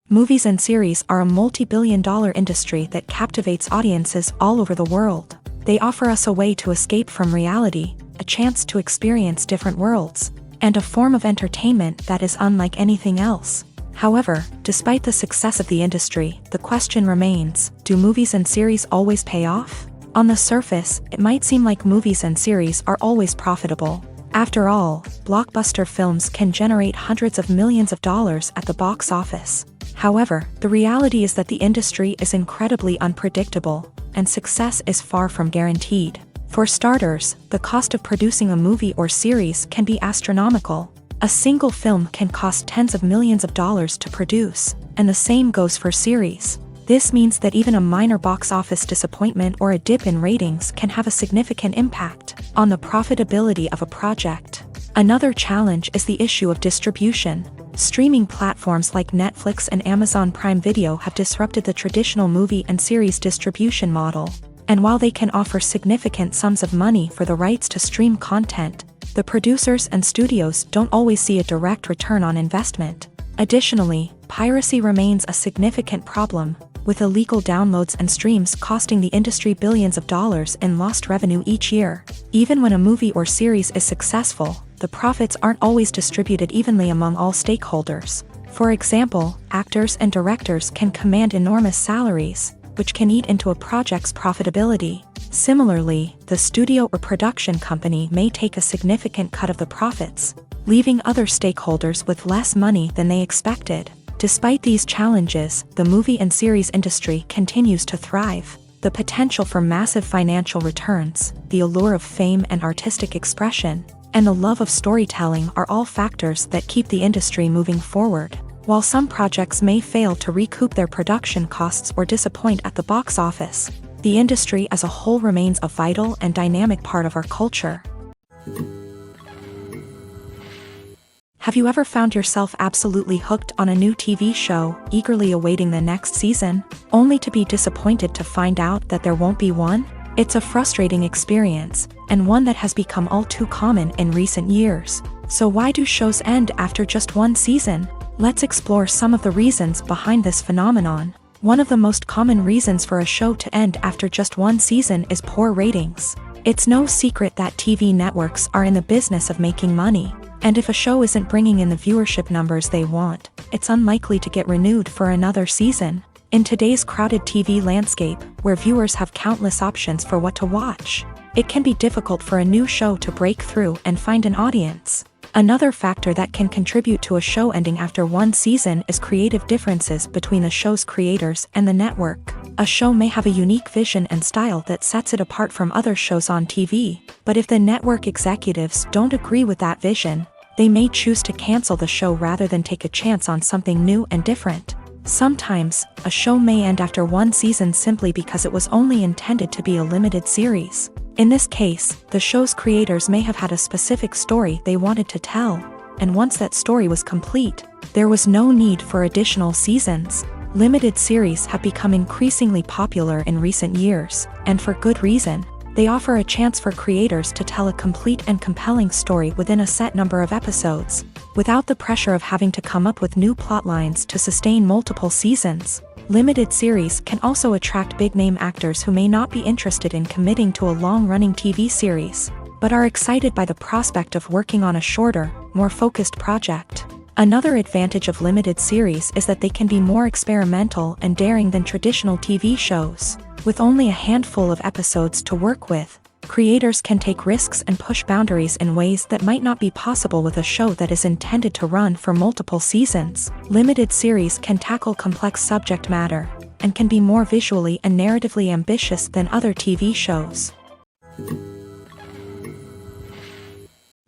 Movies and series are a multi-billion-dollar industry that captivates audiences all over the world. They offer us a way to escape from reality, a chance to experience different worlds, and a form of entertainment that is unlike anything else. However, despite the success of the industry, the question remains, do movies and series always pay off? On the surface, it might seem like movies and series are always profitable. After all, blockbuster films can generate hundreds of millions of dollars at the box office. However, the reality is that the industry is incredibly unpredictable, and success is far from guaranteed. For starters, the cost of producing a movie or series can be astronomical. A single film can cost tens of millions of dollars to produce, and the same goes for series. This means that even a minor box office disappointment or a dip in ratings can have a significant impact on the profitability of a project. Another challenge is the issue of distribution. Streaming platforms like Netflix and Amazon Prime Video have disrupted the traditional movie and series distribution model. And while they can offer significant sums of money for the rights to stream content, the producers and studios don't always see a direct return on investment. Additionally, piracy remains a significant problem, with illegal downloads and streams costing the industry billions of dollars in lost revenue each year. Even when a movie or series is successful, the profits aren't always distributed evenly among all stakeholders. For example, actors and directors can command enormous salaries, which can eat into a project's profitability. Similarly, the studio or production company may take a significant cut of the profits, leaving other stakeholders with less money than they expected. Despite these challenges, the movie and series industry continues to thrive. The potential for massive financial returns, the allure of fame and artistic expression, and the love of storytelling are all factors that keep the industry moving forward. While some projects may fail to recoup their production costs or disappoint at the box office, the industry as a whole remains a vital and dynamic part of our culture. Have you ever found yourself absolutely hooked on a new TV show, eagerly awaiting the next season, only to be disappointed to find out that there won't be one? It's a frustrating experience, and one that has become all too common in recent years. So why do shows end after just one season? Let's explore some of the reasons behind this phenomenon. One of the most common reasons for a show to end after just one season is poor ratings. It's no secret that TV networks are in the business of making money, and if a show isn't bringing in the viewership numbers they want, it's unlikely to get renewed for another season. In today's crowded TV landscape, where viewers have countless options for what to watch, it can be difficult for a new show to break through and find an audience. Another factor that can contribute to a show ending after one season is creative differences between the show's creators and the network. A show may have a unique vision and style that sets it apart from other shows on TV, but if the network executives don't agree with that vision, they may choose to cancel the show rather than take a chance on something new and different. Sometimes, a show may end after one season simply because it was only intended to be a limited series. In this case, the show's creators may have had a specific story they wanted to tell, and once that story was complete, there was no need for additional seasons. Limited series have become increasingly popular in recent years, and for good reason. They offer a chance for creators to tell a complete and compelling story within a set number of episodes, without the pressure of having to come up with new plotlines to sustain multiple seasons. Limited series can also attract big-name actors who may not be interested in committing to a long-running TV series, but are excited by the prospect of working on a shorter, more focused project. Another advantage of limited series is that they can be more experimental and daring than traditional TV shows. With only a handful of episodes to work with, creators can take risks and push boundaries in ways that might not be possible with a show that is intended to run for multiple seasons. Limited series can tackle complex subject matter, and can be more visually and narratively ambitious than other TV shows.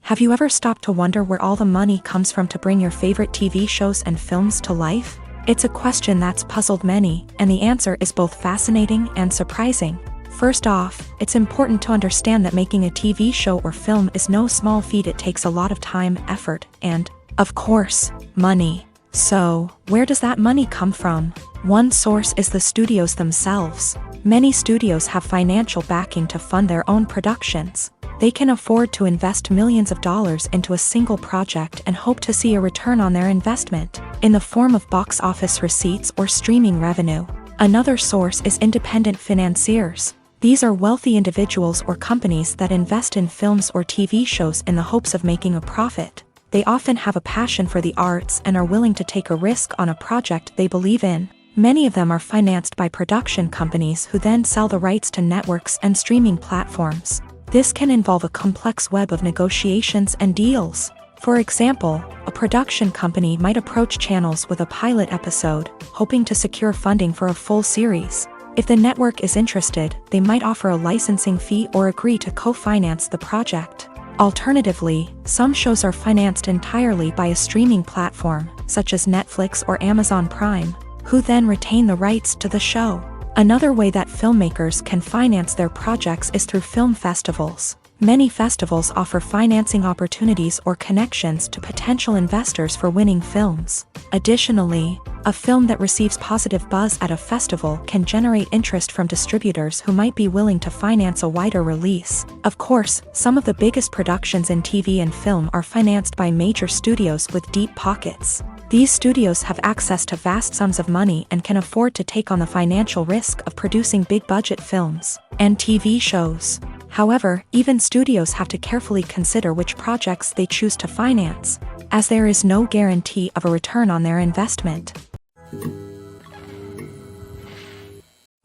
Have you ever stopped to wonder where all the money comes from to bring your favorite TV shows and films to life? It's a question that's puzzled many, and the answer is both fascinating and surprising. First off, it's important to understand that making a TV show or film is no small feat. It takes a lot of time, effort, and, of course, money. So, where does that money come from? One source is the studios themselves. Many studios have financial backing to fund their own productions. They can afford to invest millions of dollars into a single project and hope to see a return on their investment, in the form of box office receipts or streaming revenue. Another source is independent financiers. These are wealthy individuals or companies that invest in films or TV shows in the hopes of making a profit. They often have a passion for the arts and are willing to take a risk on a project they believe in. Many of them are financed by production companies who then sell the rights to networks and streaming platforms. This can involve a complex web of negotiations and deals. For example, a production company might approach channels with a pilot episode, hoping to secure funding for a full series. If the network is interested, they might offer a licensing fee or agree to co-finance the project. Alternatively, some shows are financed entirely by a streaming platform, such as Netflix or Amazon Prime, who then retain the rights to the show. Another way that filmmakers can finance their projects is through film festivals. Many festivals offer financing opportunities or connections to potential investors for winning films. Additionally, a film that receives positive buzz at a festival can generate interest from distributors who might be willing to finance a wider release. Of course, some of the biggest productions in TV and film are financed by major studios with deep pockets. These studios have access to vast sums of money and can afford to take on the financial risk of producing big-budget films and TV shows. However, even studios have to carefully consider which projects they choose to finance, as there is no guarantee of a return on their investment.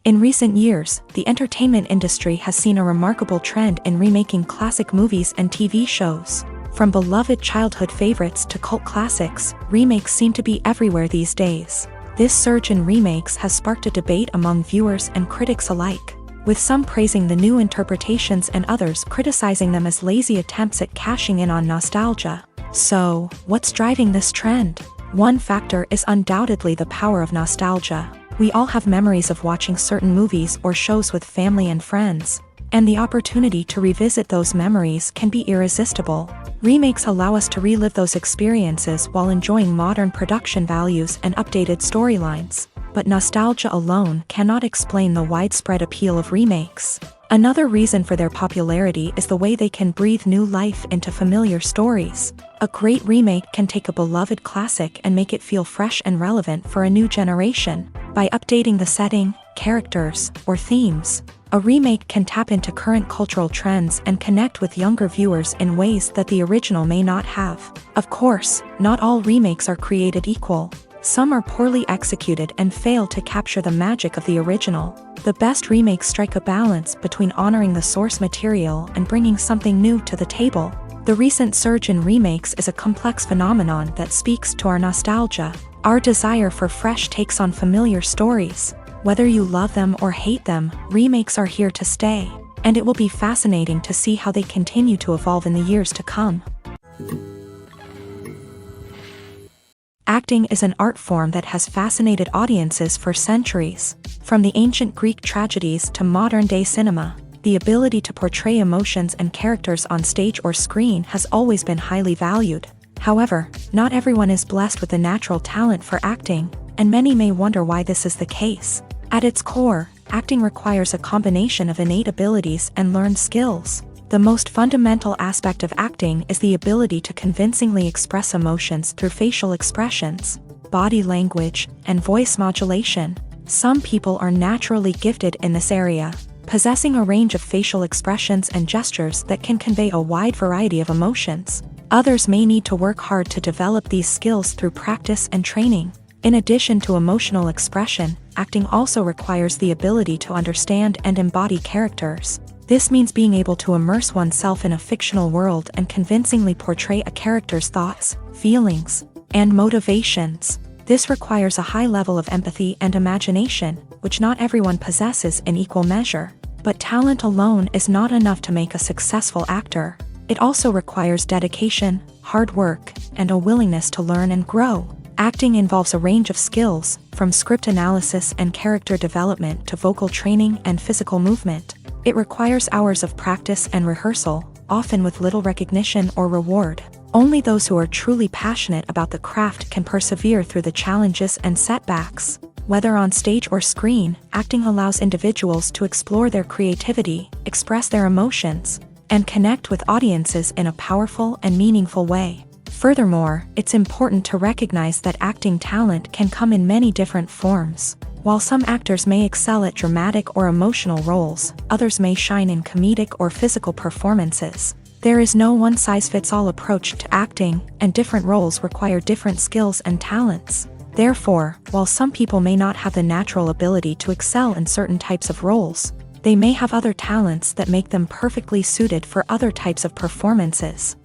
In recent years, the entertainment industry has seen a remarkable trend in remaking classic movies and TV shows. From beloved childhood favorites to cult classics, remakes seem to be everywhere these days. This surge in remakes has sparked a debate among viewers and critics alike, with some praising the new interpretations and others criticizing them as lazy attempts at cashing in on nostalgia. So, what's driving this trend? One factor is undoubtedly the power of nostalgia. We all have memories of watching certain movies or shows with family and friends, and the opportunity to revisit those memories can be irresistible. Remakes allow us to relive those experiences while enjoying modern production values and updated storylines. But nostalgia alone cannot explain the widespread appeal of remakes. Another reason for their popularity is the way they can breathe new life into familiar stories. A great remake can take a beloved classic and make it feel fresh and relevant for a new generation. By updating the setting, characters, or themes, A remake can tap into current cultural trends and connect with younger viewers in ways that the original may not have. Of course, not all remakes are created equal. Some are poorly executed and fail to capture the magic of the original. The best remakes strike a balance between honoring the source material and bringing something new to the table. The recent surge in remakes is a complex phenomenon that speaks to our nostalgia, our desire for fresh takes on familiar stories. Whether you love them or hate them, remakes are here to stay, and it will be fascinating to see how they continue to evolve in the years to come. Acting is an art form that has fascinated audiences for centuries. From the ancient Greek tragedies to modern-day cinema, the ability to portray emotions and characters on stage or screen has always been highly valued. However, not everyone is blessed with the natural talent for acting, and many may wonder why this is the case. At its core, acting requires a combination of innate abilities and learned skills. The most fundamental aspect of acting is the ability to convincingly express emotions through facial expressions, body language, and voice modulation. Some people are naturally gifted in this area, possessing a range of facial expressions and gestures that can convey a wide variety of emotions. Others may need to work hard to develop these skills through practice and training. In addition to emotional expression, acting also requires the ability to understand and embody characters. This means being able to immerse oneself in a fictional world and convincingly portray a character's thoughts, feelings, and motivations. This requires a high level of empathy and imagination, which not everyone possesses in equal measure. But talent alone is not enough to make a successful actor. It also requires dedication, hard work, and a willingness to learn and grow. Acting involves a range of skills, from script analysis and character development to vocal training and physical movement. It requires hours of practice and rehearsal, often with little recognition or reward. Only those who are truly passionate about the craft can persevere through the challenges and setbacks. Whether on stage or screen, acting allows individuals to explore their creativity, express their emotions, and connect with audiences in a powerful and meaningful way. Furthermore, it's important to recognize that acting talent can come in many different forms. While some actors may excel at dramatic or emotional roles, others may shine in comedic or physical performances. There is no one-size-fits-all approach to acting, and different roles require different skills and talents. Therefore, while some people may not have the natural ability to excel in certain types of roles, they may have other talents that make them perfectly suited for other types of performances.